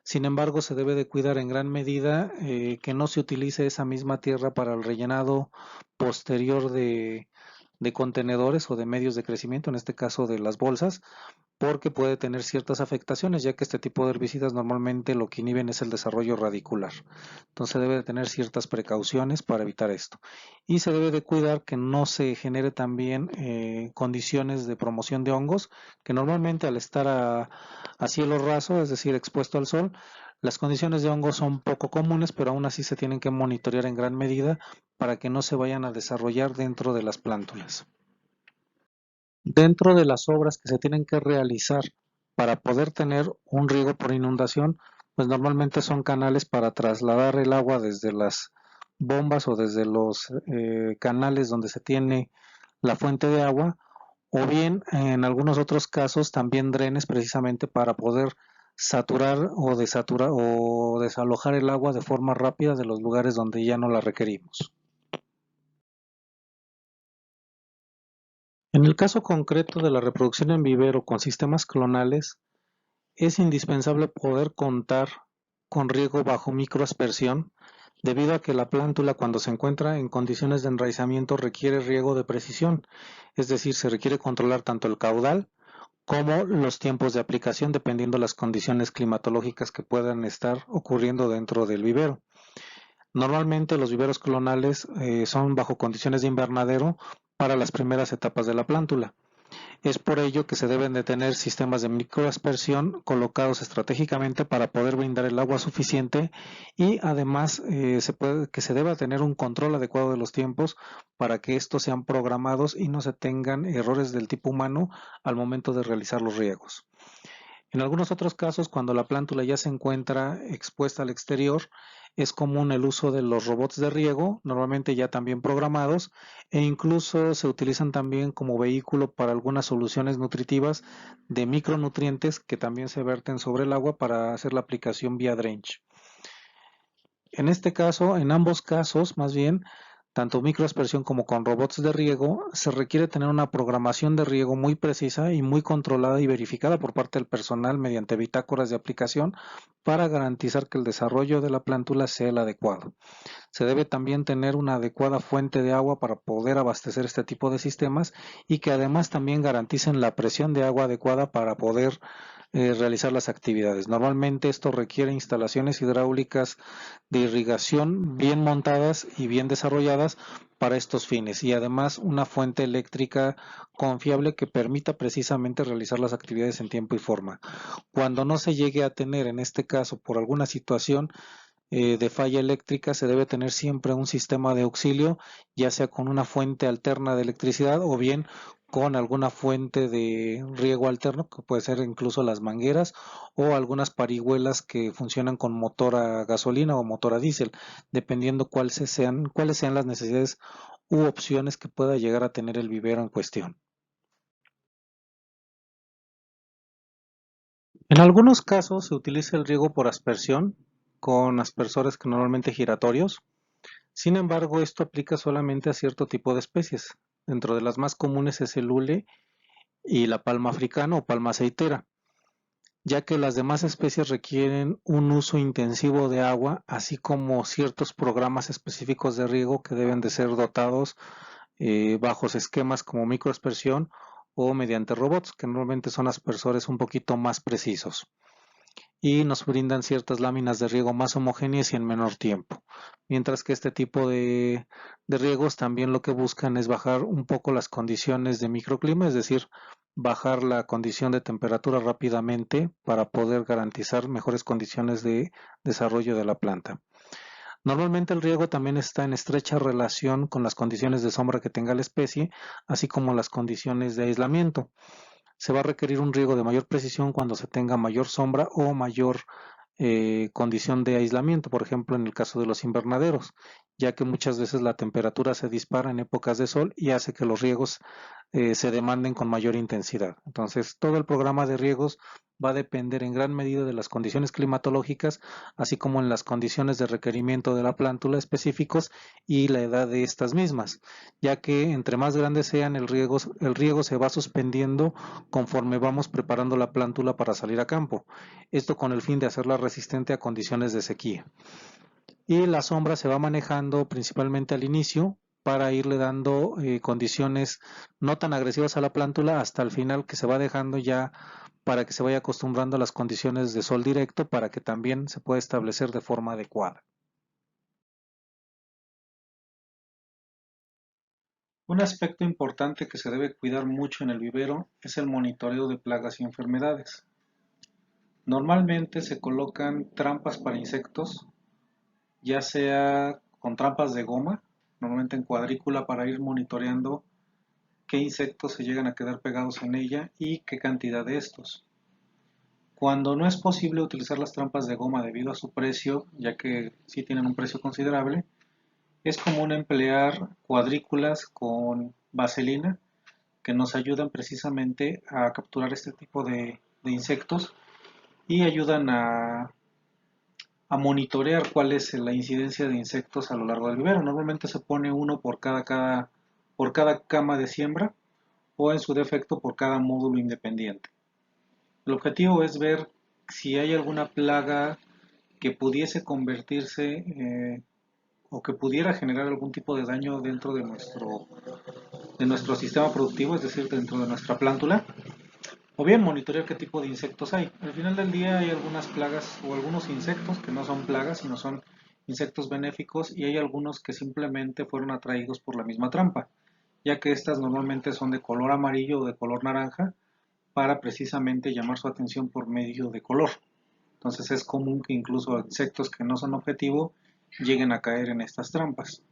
Sin embargo, se debe de cuidar en gran medida que no se utilice esa misma tierra para el rellenado posterior de contenedores o de medios de crecimiento, en este caso de las bolsas, porque puede tener ciertas afectaciones, ya que este tipo de herbicidas normalmente lo que inhiben es el desarrollo radicular. Entonces debe de tener ciertas precauciones para evitar esto. Y se debe de cuidar que no se genere también condiciones de promoción de hongos, que normalmente al estar a cielo raso, es decir, expuesto al sol, las condiciones de hongos son poco comunes, pero aún así se tienen que monitorear en gran medida para que no se vayan a desarrollar dentro de las plántulas. Dentro de las obras que se tienen que realizar para poder tener un riego por inundación, pues normalmente son canales para trasladar el agua desde las bombas o desde los canales donde se tiene la fuente de agua, o bien en algunos otros casos también drenes precisamente para poder saturar o desalojar el agua de forma rápida de los lugares donde ya no la requerimos. En el caso concreto de la reproducción en vivero con sistemas clonales, es indispensable poder contar con riego bajo microaspersión, debido a que la plántula cuando se encuentra en condiciones de enraizamiento requiere riego de precisión, es decir, se requiere controlar tanto el caudal como los tiempos de aplicación dependiendo de las condiciones climatológicas que puedan estar ocurriendo dentro del vivero. Normalmente los viveros clonales son bajo condiciones de invernadero para las primeras etapas de la plántula. Es por ello que se deben de tener sistemas de microaspersión colocados estratégicamente para poder brindar el agua suficiente y además que se deba tener un control adecuado de los tiempos para que estos sean programados y no se tengan errores del tipo humano al momento de realizar los riegos. En algunos otros casos, cuando la plántula ya se encuentra expuesta al exterior, es común el uso de los robots de riego, normalmente ya también programados, e incluso se utilizan también como vehículo para algunas soluciones nutritivas de micronutrientes que también se verten sobre el agua para hacer la aplicación vía drench. En este caso, en ambos casos, más bien, tanto microaspersión como con robots de riego, se requiere tener una programación de riego muy precisa y muy controlada y verificada por parte del personal mediante bitácoras de aplicación para garantizar que el desarrollo de la plántula sea el adecuado. Se debe también tener una adecuada fuente de agua para poder abastecer este tipo de sistemas y que además también garanticen la presión de agua adecuada para poder realizar las actividades. Normalmente esto requiere instalaciones hidráulicas de irrigación bien montadas y bien desarrolladas para estos fines y además una fuente eléctrica confiable que permita precisamente realizar las actividades en tiempo y forma. Cuando no se llegue a tener, en este caso, por alguna situación de falla eléctrica, se debe tener siempre un sistema de auxilio, ya sea con una fuente alterna de electricidad o bien con alguna fuente de riego alterno, que puede ser incluso las mangueras o algunas parihuelas que funcionan con motor a gasolina o motor a diésel, dependiendo cuáles sean las necesidades u opciones que pueda llegar a tener el vivero en cuestión. En algunos casos se utiliza el riego por aspersión con aspersores que normalmente giratorios. Sin embargo, esto aplica solamente a cierto tipo de especies. Dentro de las más comunes es el hule y la palma africana o palma aceitera, ya que las demás especies requieren un uso intensivo de agua, así como ciertos programas específicos de riego que deben de ser dotados bajo esquemas como microaspersión o mediante robots, que normalmente son aspersores un poquito más precisos y nos brindan ciertas láminas de riego más homogéneas y en menor tiempo. Mientras que este tipo de riegos también lo que buscan es bajar un poco las condiciones de microclima, es decir, bajar la condición de temperatura rápidamente para poder garantizar mejores condiciones de desarrollo de la planta. Normalmente el riego también está en estrecha relación con las condiciones de sombra que tenga la especie, así como las condiciones de aislamiento. Se va a requerir un riego de mayor precisión cuando se tenga mayor sombra o mayor condición de aislamiento, por ejemplo en el caso de los invernaderos, ya que muchas veces la temperatura se dispara en épocas de sol y hace que los riegos se demanden con mayor intensidad. Entonces, todo el programa de riegos va a depender en gran medida de las condiciones climatológicas, así como en las condiciones de requerimiento de la plántula específicos y la edad de estas mismas, ya que entre más grandes sean el riego se va suspendiendo conforme vamos preparando la plántula para salir a campo. Esto con el fin de hacerla resistente a condiciones de sequía. Y la sombra se va manejando principalmente al inicio para irle dando condiciones no tan agresivas a la plántula hasta el final, que se va dejando ya para que se vaya acostumbrando a las condiciones de sol directo para que también se pueda establecer de forma adecuada. Un aspecto importante que se debe cuidar mucho en el vivero es el monitoreo de plagas y enfermedades. Normalmente se colocan trampas para insectos, ya sea con trampas de goma, normalmente en cuadrícula, para ir monitoreando qué insectos se llegan a quedar pegados en ella y qué cantidad de estos. Cuando no es posible utilizar las trampas de goma debido a su precio, ya que sí tienen un precio considerable, es común emplear cuadrículas con vaselina que nos ayudan precisamente a capturar este tipo de insectos y ayudan a monitorear cuál es la incidencia de insectos a lo largo del vivero. Normalmente se pone uno por cada cama de siembra o en su defecto por cada módulo independiente. El objetivo es ver si hay alguna plaga que pudiese convertirse o que pudiera generar algún tipo de daño dentro de nuestro sistema productivo, es decir, dentro de nuestra plántula, o bien monitorear qué tipo de insectos hay. Al final del día hay algunas plagas o algunos insectos que no son plagas, sino son insectos benéficos, y hay algunos que simplemente fueron atraídos por la misma trampa, ya que estas normalmente son de color amarillo o de color naranja para precisamente llamar su atención por medio de color. Entonces es común que incluso insectos que no son objetivo lleguen a caer en estas trampas.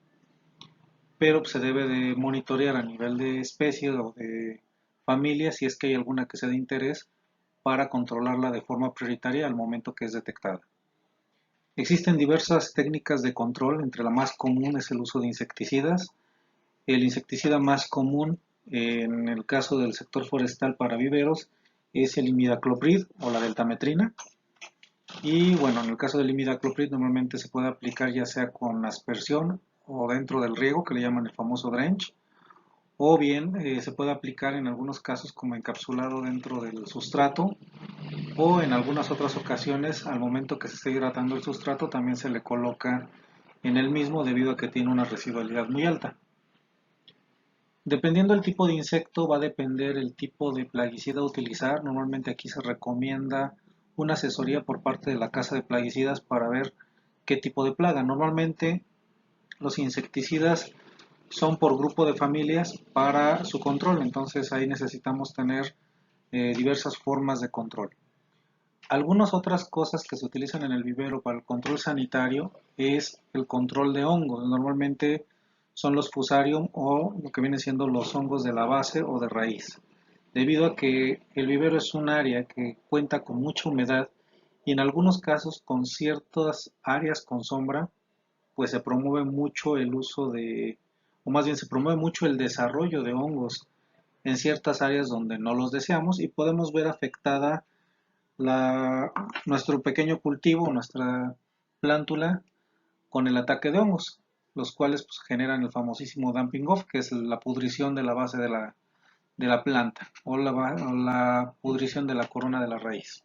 Pero se debe de monitorear a nivel de especie o de familia si es que hay alguna que sea de interés para controlarla de forma prioritaria al momento que es detectada. Existen diversas técnicas de control, entre la más común es el uso de insecticidas. El insecticida más común en el caso del sector forestal para viveros es el imidacloprid o la deltametrina. Y bueno, en el caso del imidacloprid normalmente se puede aplicar ya sea con aspersión o dentro del riego, que le llaman el famoso drench, o bien se puede aplicar en algunos casos como encapsulado dentro del sustrato, o en algunas otras ocasiones al momento que se esté hidratando el sustrato también se le coloca en el mismo debido a que tiene una residualidad muy alta. Dependiendo del tipo de insecto va a depender el tipo de plaguicida a utilizar. Normalmente aquí se recomienda una asesoría por parte de la casa de plaguicidas para ver qué tipo de plaga. Normalmente los insecticidas son por grupo de familias para su control, entonces ahí necesitamos tener diversas formas de control. Algunas otras cosas que se utilizan en el vivero para el control sanitario es el control de hongos. Normalmente son los fusarium o lo que viene siendo los hongos de la base o de raíz. Debido a que el vivero es un área que cuenta con mucha humedad y en algunos casos con ciertas áreas con sombra, pues se promueve mucho el uso de, o más bien se promueve mucho el desarrollo de hongos en ciertas áreas donde no los deseamos y podemos ver afectada nuestro pequeño cultivo, nuestra plántula, con el ataque de hongos, los cuales pues, generan el famosísimo dumping off, que es la pudrición de la base de la planta o la pudrición de la corona de la raíz.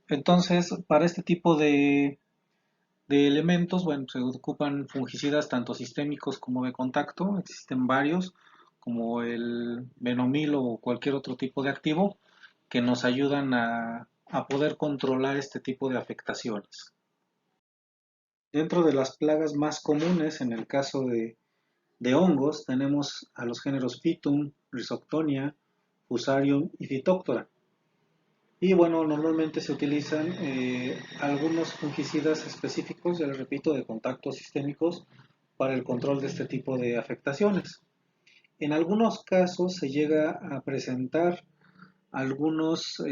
Entonces, para este tipo de elementos, bueno, se ocupan fungicidas tanto sistémicos como de contacto, existen varios, como el benomil o cualquier otro tipo de activo, que nos ayudan a poder controlar este tipo de afectaciones. Dentro de las plagas más comunes, en el caso de hongos, tenemos a los géneros Phytum, Rhizoctonia, Fusarium y Phytophthora. Y bueno, normalmente se utilizan algunos fungicidas específicos, ya les repito, de contactos sistémicos para el control de este tipo de afectaciones. En algunos casos se llega a presentar algunos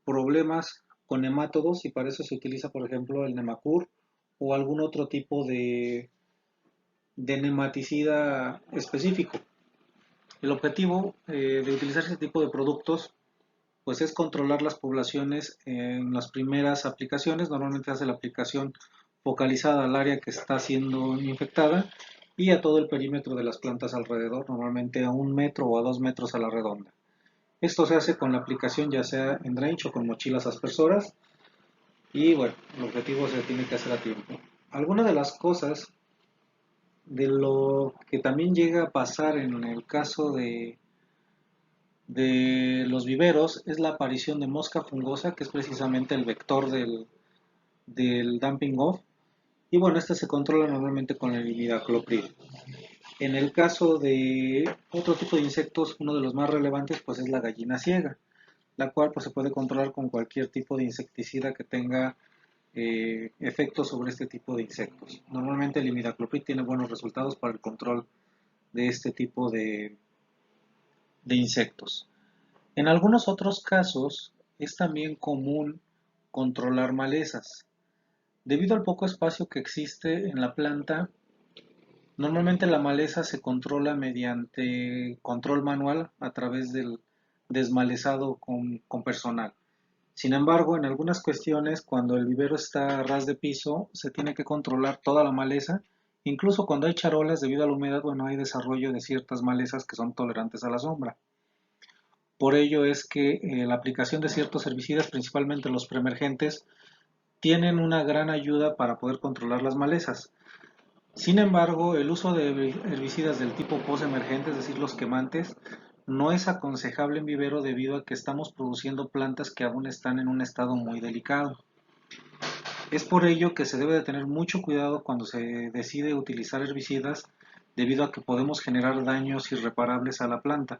problemas con nemátodos y para eso se utiliza, por ejemplo, el Nemacur o algún otro tipo de nematicida específico. El objetivo de utilizar este tipo de productos pues es controlar las poblaciones en las primeras aplicaciones. Normalmente se hace la aplicación focalizada al área que está siendo infectada y a todo el perímetro de las plantas alrededor, normalmente a 1 metro o a 2 metros a la redonda. Esto se hace con la aplicación ya sea en drench o con mochilas aspersoras y bueno, el objetivo se tiene que hacer a tiempo. Algunas de las cosas de lo que también llega a pasar en el caso de los viveros es la aparición de mosca fungosa, que es precisamente el vector del dumping off. Y bueno, este se controla normalmente con el imidacloprid. En el caso de otro tipo de insectos, uno de los más relevantes pues es la gallina ciega, la cual pues se puede controlar con cualquier tipo de insecticida que tenga efectos sobre este tipo de insectos. Normalmente el imidacloprid tiene buenos resultados para el control de este tipo de insectos. En algunos otros casos es también común controlar malezas. Debido al poco espacio que existe en la planta, normalmente la maleza se controla mediante control manual a través del desmalezado con personal. Sin embargo, en algunas cuestiones, cuando el vivero está a ras de piso, se tiene que controlar toda la maleza. Incluso cuando hay charolas, debido a la humedad, bueno, hay desarrollo de ciertas malezas que son tolerantes a la sombra. Por ello es que la aplicación de ciertos herbicidas, principalmente los preemergentes, tienen una gran ayuda para poder controlar las malezas. Sin embargo, el uso de herbicidas del tipo postemergente, es decir, los quemantes, no es aconsejable en vivero debido a que estamos produciendo plantas que aún están en un estado muy delicado. Es por ello que se debe de tener mucho cuidado cuando se decide utilizar herbicidas debido a que podemos generar daños irreparables a la planta.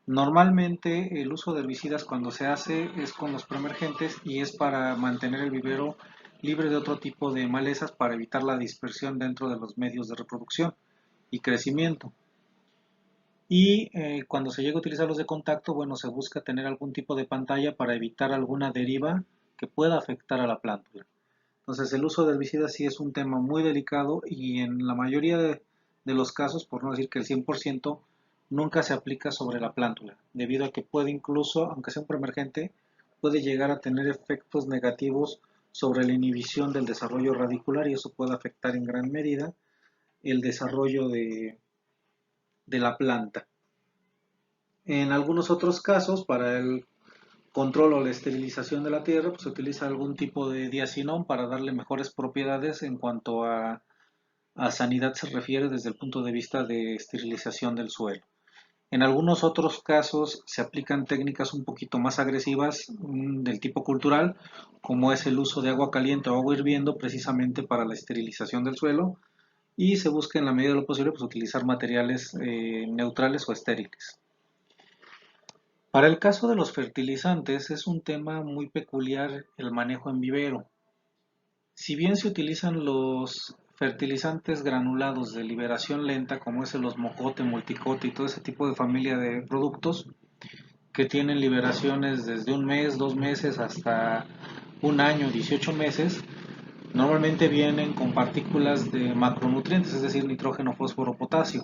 Normalmente el uso de herbicidas cuando se hace es con los preemergentes y es para mantener el vivero libre de otro tipo de malezas para evitar la dispersión dentro de los medios de reproducción y crecimiento. Y cuando se llega a utilizar los de contacto, bueno, se busca tener algún tipo de pantalla para evitar alguna deriva que pueda afectar a la plántula. Entonces el uso de herbicidas sí es un tema muy delicado y en la mayoría de los casos, por no decir que el 100%, nunca se aplica sobre la plántula, debido a que puede incluso, aunque sea un preemergente, puede llegar a tener efectos negativos sobre la inhibición del desarrollo radicular y eso puede afectar en gran medida el desarrollo de la planta. En algunos otros casos, para el control o la esterilización de la tierra, pues se utiliza algún tipo de diacinón para darle mejores propiedades en cuanto a sanidad se refiere desde el punto de vista de esterilización del suelo. En algunos otros casos se aplican técnicas un poquito más agresivas del tipo cultural, como es el uso de agua caliente o agua hirviendo precisamente para la esterilización del suelo y se busca en la medida de lo posible pues, utilizar materiales neutrales o estériles. Para el caso de los fertilizantes es un tema muy peculiar el manejo en vivero. Si bien se utilizan los fertilizantes granulados de liberación lenta, como es el osmocote, multicote y todo ese tipo de familia de productos, que tienen liberaciones desde un mes, 2 meses hasta un año, 18 meses, normalmente vienen con partículas de macronutrientes, es decir, nitrógeno, fósforo, potasio.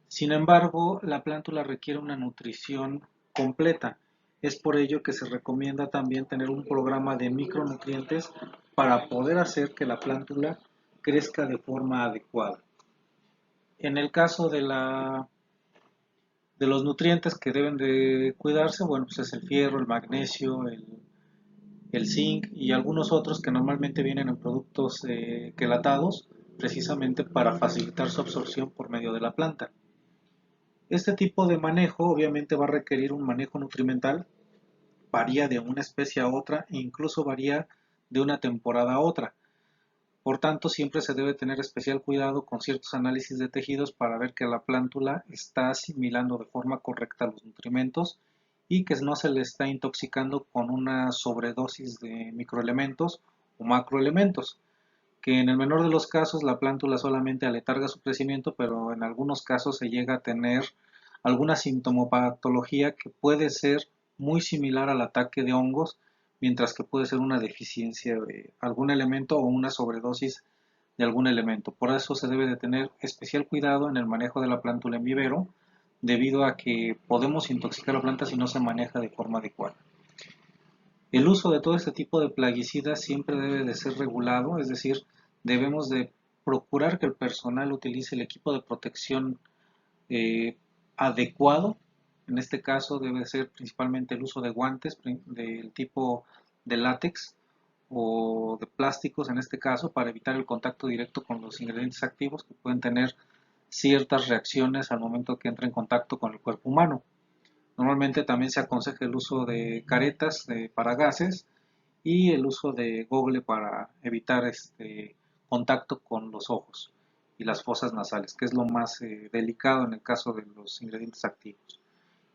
Sin embargo, la plántula requiere una nutrición completa. Es por ello que se recomienda también tener un programa de micronutrientes para poder hacer que la plántula crezca de forma adecuada. En el caso de los nutrientes que deben de cuidarse, bueno, pues es el fierro, el magnesio, el zinc y algunos otros que normalmente vienen en productos quelatados, precisamente para facilitar su absorción por medio de la planta. Este tipo de manejo obviamente va a requerir un manejo nutrimental, varía de una especie a otra e incluso varía de una temporada a otra. Por tanto, siempre se debe tener especial cuidado con ciertos análisis de tejidos para ver que la plántula está asimilando de forma correcta los nutrimentos y que no se le está intoxicando con una sobredosis de microelementos o macroelementos, que en el menor de los casos la plántula solamente aletarga su crecimiento, pero en algunos casos se llega a tener alguna sintomopatología que puede ser muy similar al ataque de hongos, mientras que puede ser una deficiencia de algún elemento o una sobredosis de algún elemento. Por eso se debe de tener especial cuidado en el manejo de la plántula en vivero, debido a que podemos intoxicar la planta si no se maneja de forma adecuada. El uso de todo este tipo de plaguicidas siempre debe de ser regulado, es decir, debemos de procurar que el personal utilice el equipo de protección adecuado. En este caso debe ser principalmente el uso de guantes del tipo de látex o de plásticos en este caso para evitar el contacto directo con los ingredientes activos que pueden tener ciertas reacciones al momento que entra en contacto con el cuerpo humano. Normalmente también se aconseja el uso de caretas para gases y el uso de gogle para evitar contacto con los ojos y las fosas nasales, que es lo más delicado en el caso de los ingredientes activos.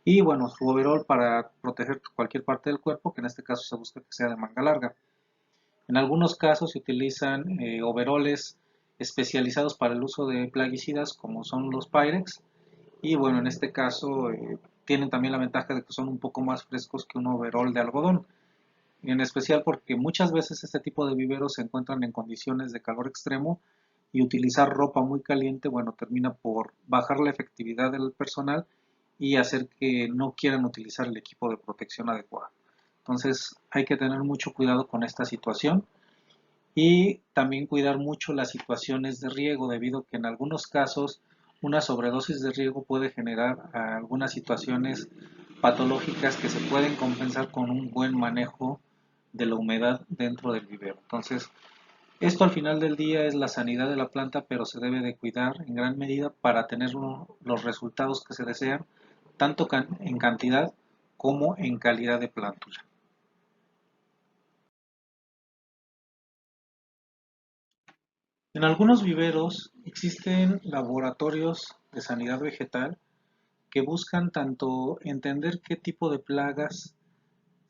Y bueno, su overol para proteger cualquier parte del cuerpo, que en este caso se busca que sea de manga larga. En algunos casos se utilizan overoles especializados para el uso de plaguicidas, como son los Pyrex, y bueno, en este caso tienen también la ventaja de que son un poco más frescos que un overol de algodón, en especial porque muchas veces este tipo de viveros se encuentran en condiciones de calor extremo y utilizar ropa muy caliente, bueno, termina por bajar la efectividad del personal y hacer que no quieran utilizar el equipo de protección adecuado. Entonces hay que tener mucho cuidado con esta situación y también cuidar mucho las situaciones de riego, debido a que en algunos casos una sobredosis de riego puede generar algunas situaciones patológicas que se pueden compensar con un buen manejo de la humedad dentro del vivero. Entonces, esto al final del día es la sanidad de la planta, pero se debe de cuidar en gran medida para tener los resultados que se desean, tanto en cantidad como en calidad de plántula. En algunos viveros existen laboratorios de sanidad vegetal que buscan tanto entender qué tipo de plagas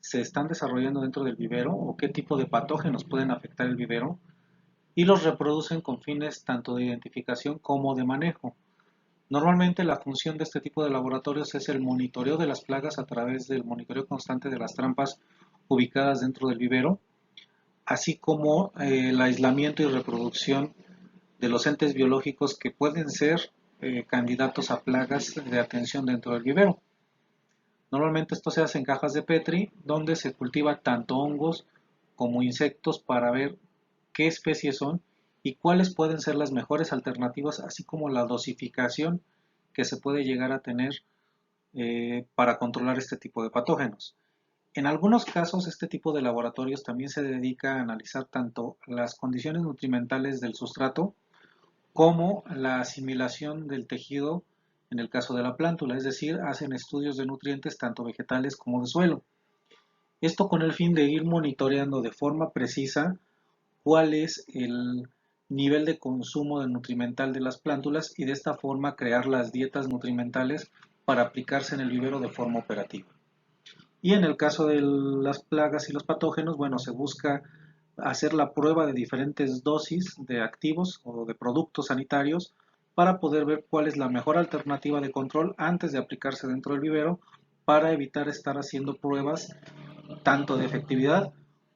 se están desarrollando dentro del vivero o qué tipo de patógenos pueden afectar el vivero y los reproducen con fines tanto de identificación como de manejo. Normalmente la función de este tipo de laboratorios es el monitoreo de las plagas a través del monitoreo constante de las trampas ubicadas dentro del vivero, así como el aislamiento y reproducción de los entes biológicos que pueden ser candidatos a plagas de atención dentro del vivero. Normalmente esto se hace en cajas de Petri, donde se cultiva tanto hongos como insectos para ver qué especies son y cuáles pueden ser las mejores alternativas, así como la dosificación que se puede llegar a tener para controlar este tipo de patógenos. En algunos casos, este tipo de laboratorios también se dedica a analizar tanto las condiciones nutrimentales del sustrato como la asimilación del tejido en el caso de la plántula, es decir, hacen estudios de nutrientes tanto vegetales como de suelo. Esto con el fin de ir monitoreando de forma precisa cuál es el nivel de consumo de nutrimental de las plántulas y de esta forma crear las dietas nutrimentales para aplicarse en el vivero de forma operativa. Y en el caso de las plagas y los patógenos, bueno, se busca hacer la prueba de diferentes dosis de activos o de productos sanitarios para poder ver cuál es la mejor alternativa de control antes de aplicarse dentro del vivero para evitar estar haciendo pruebas tanto de efectividad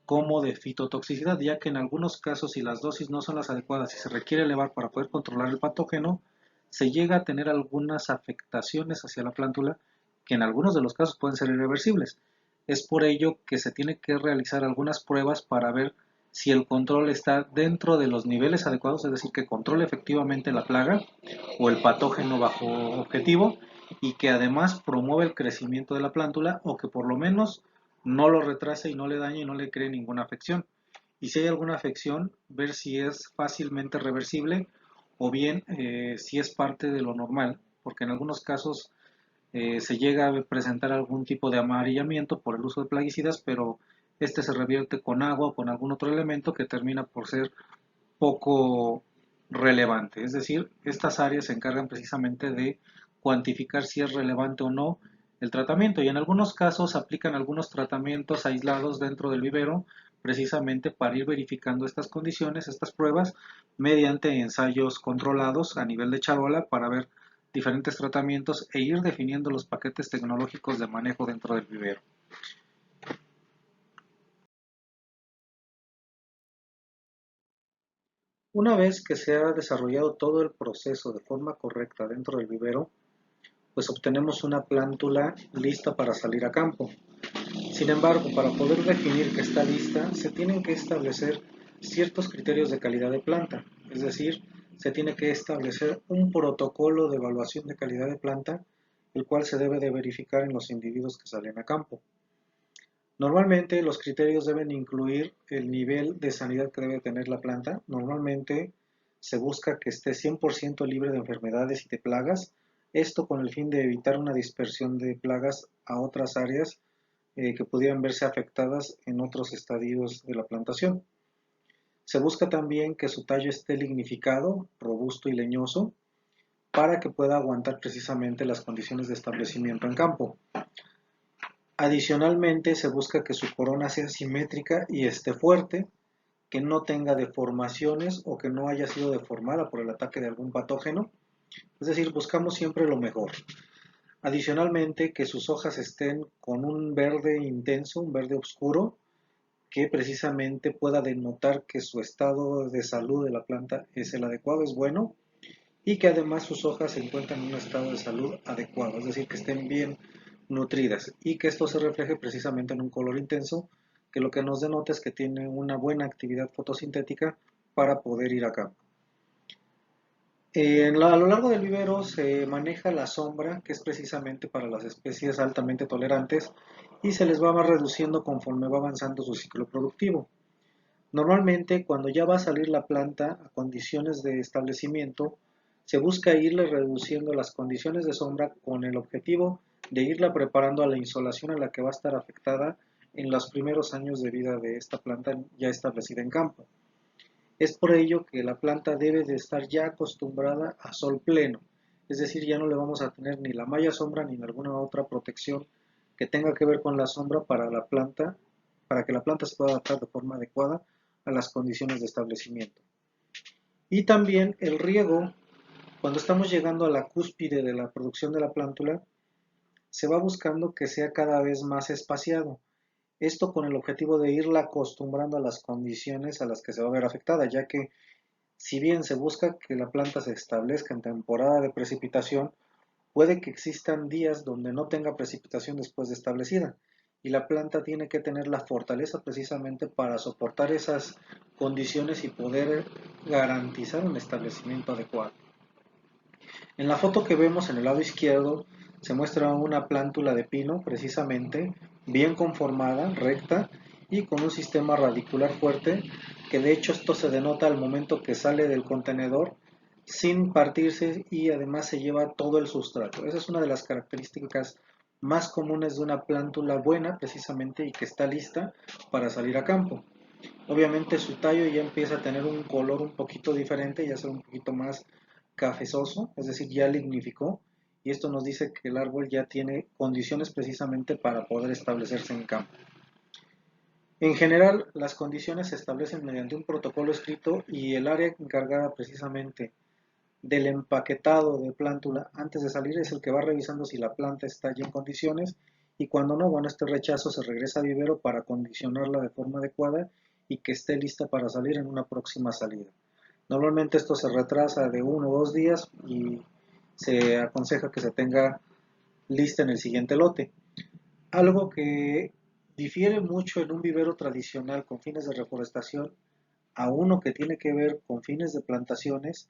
como de fitotoxicidad, ya que en algunos casos si las dosis no son las adecuadas y se requiere elevar para poder controlar el patógeno, se llega a tener algunas afectaciones hacia la plántula que en algunos de los casos pueden ser irreversibles. Es por ello que se tiene que realizar algunas pruebas para ver si el control está dentro de los niveles adecuados, es decir, que controle efectivamente la plaga o el patógeno bajo objetivo y que además promueva el crecimiento de la plántula o que por lo menos no lo retrase y no le dañe y no le cree ninguna afección. Y si hay alguna afección, ver si es fácilmente reversible o bien si es parte de lo normal, porque en algunos casos se llega a presentar algún tipo de amarillamiento por el uso de plaguicidas, pero este se revierte con agua o con algún otro elemento que termina por ser poco relevante. Es decir, estas áreas se encargan precisamente de cuantificar si es relevante o no el tratamiento y en algunos casos aplican algunos tratamientos aislados dentro del vivero precisamente para ir verificando estas condiciones, estas pruebas, mediante ensayos controlados a nivel de charola para ver diferentes tratamientos e ir definiendo los paquetes tecnológicos de manejo dentro del vivero. Una vez que se ha desarrollado todo el proceso de forma correcta dentro del vivero, pues obtenemos una plántula lista para salir a campo. Sin embargo, para poder definir que está lista, se tienen que establecer ciertos criterios de calidad de planta, es decir, se tiene que establecer un protocolo de evaluación de calidad de planta, el cual se debe de verificar en los individuos que salen a campo. Normalmente los criterios deben incluir el nivel de sanidad que debe tener la planta. Normalmente se busca que esté 100% libre de enfermedades y de plagas, esto con el fin de evitar una dispersión de plagas a otras áreas que pudieran verse afectadas en otros estadios de la plantación. Se busca también que su tallo esté lignificado, robusto y leñoso para que pueda aguantar precisamente las condiciones de establecimiento en campo. Adicionalmente, se busca que su corona sea simétrica y esté fuerte, que no tenga deformaciones o que no haya sido deformada por el ataque de algún patógeno. Es decir, buscamos siempre lo mejor. Adicionalmente, que sus hojas estén con un verde intenso, un verde oscuro, que precisamente pueda denotar que su estado de salud de la planta es el adecuado, es bueno, y que además sus hojas se encuentran en un estado de salud adecuado, es decir, que estén bien nutridas y que esto se refleje precisamente en un color intenso, que lo que nos denota es que tiene una buena actividad fotosintética para poder ir a campo. A lo largo del vivero se maneja la sombra, que es precisamente para las especies altamente tolerantes, y se les va reduciendo conforme va avanzando su ciclo productivo. Normalmente, cuando ya va a salir la planta a condiciones de establecimiento, se busca irle reduciendo las condiciones de sombra con el objetivo de irla preparando a la insolación a la que va a estar afectada en los primeros años de vida de esta planta ya establecida en campo. Es por ello que la planta debe de estar ya acostumbrada a sol pleno, es decir, ya no le vamos a tener ni la malla sombra ni alguna otra protección que tenga que ver con la sombra para la planta, para que la planta se pueda adaptar de forma adecuada a las condiciones de establecimiento. Y también el riego, cuando estamos llegando a la cúspide de la producción de la plántula, se va buscando que sea cada vez más espaciado. Esto con el objetivo de irla acostumbrando a las condiciones a las que se va a ver afectada, ya que si bien se busca que la planta se establezca en temporada de precipitación, puede que existan días donde no tenga precipitación después de establecida y la planta tiene que tener la fortaleza precisamente para soportar esas condiciones y poder garantizar un establecimiento adecuado. En la foto que vemos en el lado izquierdo se muestra una plántula de pino precisamente bien conformada, recta y con un sistema radicular fuerte, que de hecho esto se denota al momento que sale del contenedor sin partirse y además se lleva todo el sustrato. Esa es una de las características más comunes de una plántula buena precisamente y que está lista para salir a campo. Obviamente su tallo ya empieza a tener un color un poquito diferente, ya será un poquito más cafezoso, es decir, ya lignificó, y esto nos dice que el árbol ya tiene condiciones precisamente para poder establecerse en campo. En general, las condiciones se establecen mediante un protocolo escrito y el área encargada precisamente del empaquetado de plántula antes de salir es el que va revisando si la planta está ya en condiciones y cuando no, bueno, este rechazo se regresa a vivero para condicionarla de forma adecuada y que esté lista para salir en una próxima salida. Normalmente esto se retrasa de 1 o 2 días y se aconseja que se tenga lista en el siguiente lote. Algo que difiere mucho en un vivero tradicional con fines de reforestación a uno que tiene que ver con fines de plantaciones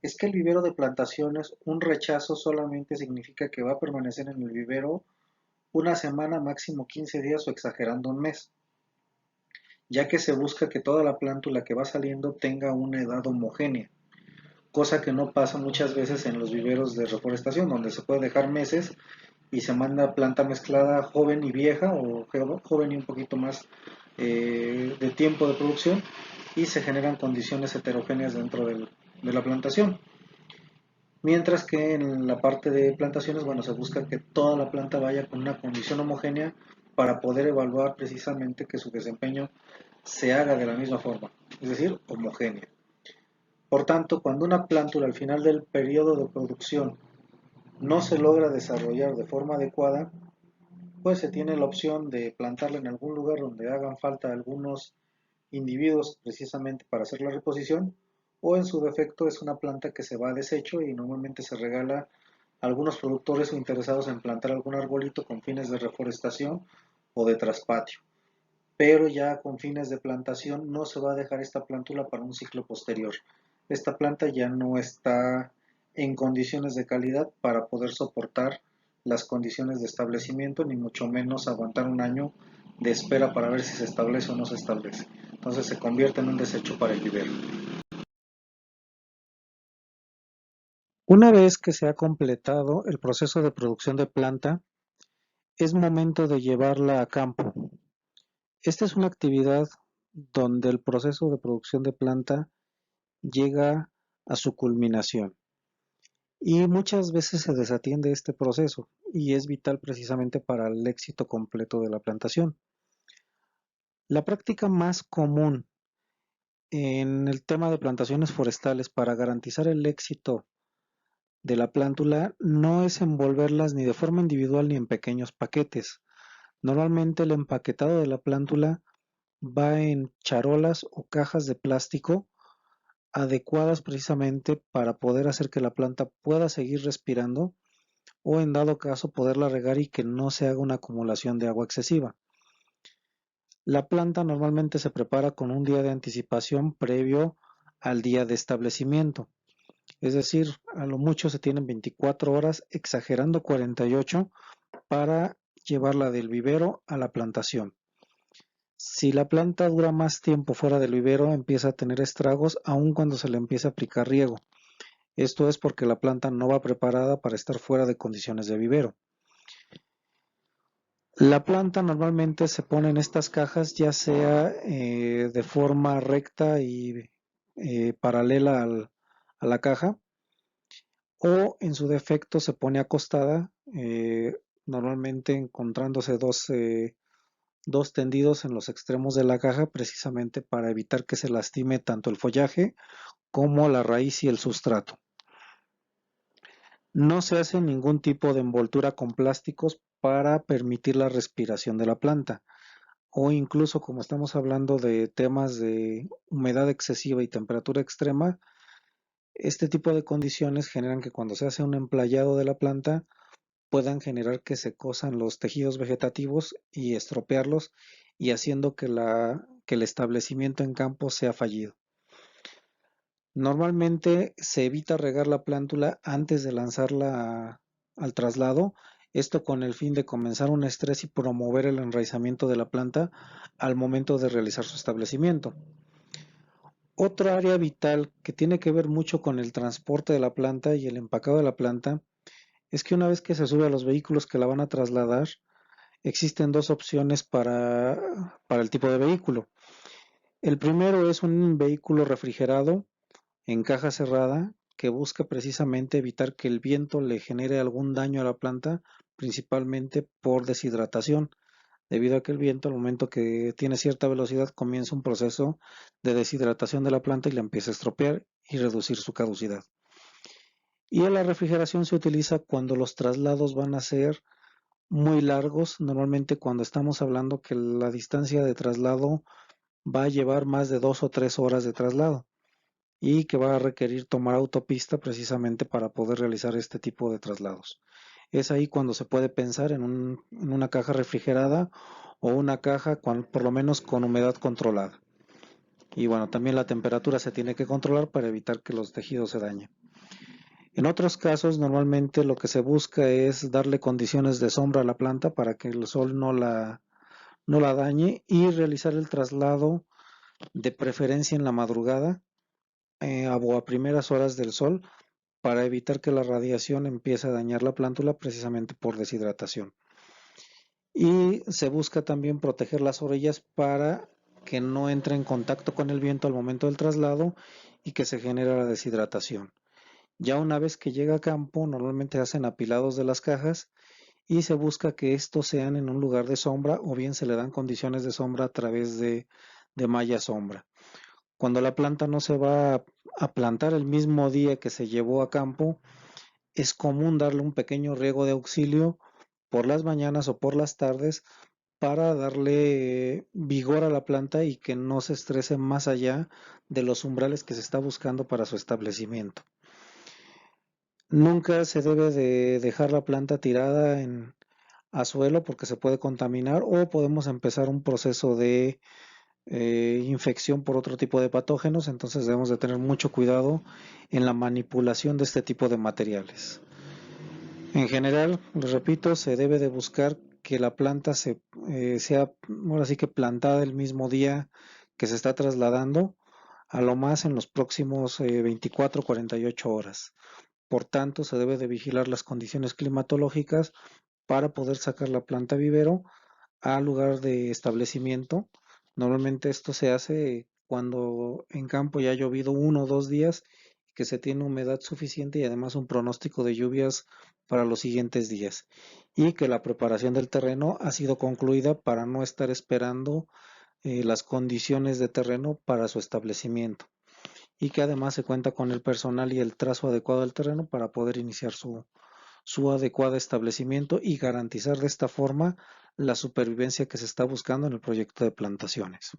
es que el vivero de plantaciones, un rechazo solamente significa que va a permanecer en el vivero una semana, máximo 15 días o exagerando un mes, ya que se busca que toda la plántula que va saliendo tenga una edad homogénea, cosa que no pasa muchas veces en los viveros de reforestación, donde se puede dejar meses y se manda planta mezclada joven y vieja o joven y un poquito más de tiempo de producción y se generan condiciones heterogéneas dentro de la plantación. Mientras que en la parte de plantaciones, bueno, se busca que toda la planta vaya con una condición homogénea para poder evaluar precisamente que su desempeño se haga de la misma forma, es decir, homogénea. Por tanto, cuando una plántula al final del periodo de producción no se logra desarrollar de forma adecuada, pues se tiene la opción de plantarla en algún lugar donde hagan falta algunos individuos precisamente para hacer la reposición, o en su defecto es una planta que se va a desecho y normalmente se regala a algunos productores o interesados en plantar algún arbolito con fines de reforestación o de traspatio. Pero ya con fines de plantación no se va a dejar esta plántula para un ciclo posterior. Esta planta ya no está en condiciones de calidad para poder soportar las condiciones de establecimiento, ni mucho menos aguantar un año de espera para ver si se establece o no se establece. Entonces se convierte en un desecho para el vivero. Una vez que se ha completado el proceso de producción de planta, es momento de llevarla a campo. Esta es una actividad donde el proceso de producción de planta llega a su culminación y muchas veces se desatiende este proceso y es vital precisamente para el éxito completo de la plantación. La práctica más común en el tema de plantaciones forestales para garantizar el éxito de la plántula no es envolverlas ni de forma individual ni en pequeños paquetes. Normalmente el empaquetado de la plántula va en charolas o cajas de plástico adecuadas precisamente para poder hacer que la planta pueda seguir respirando o en dado caso poderla regar y que no se haga una acumulación de agua excesiva. La planta normalmente se prepara con un día de anticipación previo al día de establecimiento. Es decir, a lo mucho se tienen 24 horas, exagerando 48, para llevarla del vivero a la plantación. Si la planta dura más tiempo fuera del vivero, empieza a tener estragos aun cuando se le empieza a aplicar riego. Esto es porque la planta no va preparada para estar fuera de condiciones de vivero. La planta normalmente se pone en estas cajas, ya sea de forma recta y paralela a la caja, o en su defecto se pone acostada, normalmente encontrándose dos tendidos en los extremos de la caja, precisamente para evitar que se lastime tanto el follaje como la raíz y el sustrato. No se hace ningún tipo de envoltura con plásticos para permitir la respiración de la planta, o incluso, como estamos hablando de temas de humedad excesiva y temperatura extrema, este tipo de condiciones generan que cuando se hace un emplayado de la planta puedan generar que se cosan los tejidos vegetativos y estropearlos, y haciendo que el establecimiento en campo sea fallido. Normalmente se evita regar la plántula antes de lanzarla al traslado, esto con el fin de comenzar un estrés y promover el enraizamiento de la planta al momento de realizar su establecimiento. Otra área vital que tiene que ver mucho con el transporte de la planta y el empacado de la planta es que una vez que se sube a los vehículos que la van a trasladar, existen dos opciones para el tipo de vehículo. El primero es un vehículo refrigerado en caja cerrada que busca precisamente evitar que el viento le genere algún daño a la planta, principalmente por deshidratación, debido a que el viento al momento que tiene cierta velocidad comienza un proceso de deshidratación de la planta y la empieza a estropear y reducir su caducidad. Y la refrigeración se utiliza cuando los traslados van a ser muy largos, normalmente cuando estamos hablando que la distancia de traslado va a llevar más de 2 o 3 horas de traslado y que va a requerir tomar autopista precisamente para poder realizar este tipo de traslados. Es ahí cuando se puede pensar en una caja refrigerada o una caja por lo menos con humedad controlada. Y bueno, también la temperatura se tiene que controlar para evitar que los tejidos se dañen. En otros casos, normalmente lo que se busca es darle condiciones de sombra a la planta para que el sol no la dañe, y realizar el traslado de preferencia en la madrugada o a primeras horas del sol, para evitar que la radiación empiece a dañar la plántula precisamente por deshidratación. Y se busca también proteger las orillas para que no entre en contacto con el viento al momento del traslado y que se genere la deshidratación. Ya una vez que llega a campo, normalmente hacen apilados de las cajas y se busca que estos sean en un lugar de sombra, o bien se le dan condiciones de sombra a través de malla sombra. Cuando la planta no se va a plantar el mismo día que se llevó a campo, es común darle un pequeño riego de auxilio por las mañanas o por las tardes para darle vigor a la planta y que no se estrese más allá de los umbrales que se está buscando para su establecimiento. Nunca se debe de dejar la planta tirada a suelo porque se puede contaminar, o podemos empezar un proceso de infección por otro tipo de patógenos. Entonces debemos de tener mucho cuidado en la manipulación de este tipo de materiales. En general, les repito, se debe de buscar que la planta sea ahora sí que plantada el mismo día que se está trasladando, a lo más en los próximos 24-48 horas. Por tanto, se debe de vigilar las condiciones climatológicas para poder sacar la planta vivero al lugar de establecimiento. Normalmente esto se hace cuando en campo ya ha llovido 1 o 2 días, que se tiene humedad suficiente y además un pronóstico de lluvias para los siguientes días, y que la preparación del terreno ha sido concluida para no estar esperando las condiciones de terreno para su establecimiento, y que además se cuenta con el personal y el trazo adecuado del terreno para poder iniciar su adecuado establecimiento y garantizar de esta forma la supervivencia que se está buscando en el proyecto de plantaciones.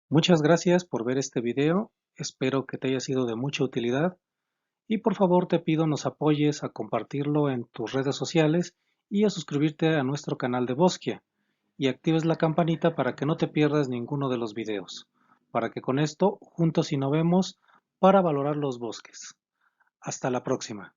Muchas gracias por ver este video, espero que te haya sido de mucha utilidad y por favor te pido nos apoyes a compartirlo en tus redes sociales y a suscribirte a nuestro canal de Bosquia y actives la campanita para que no te pierdas ninguno de los videos. para que con esto juntos innovemos para valorar los bosques. Hasta la próxima.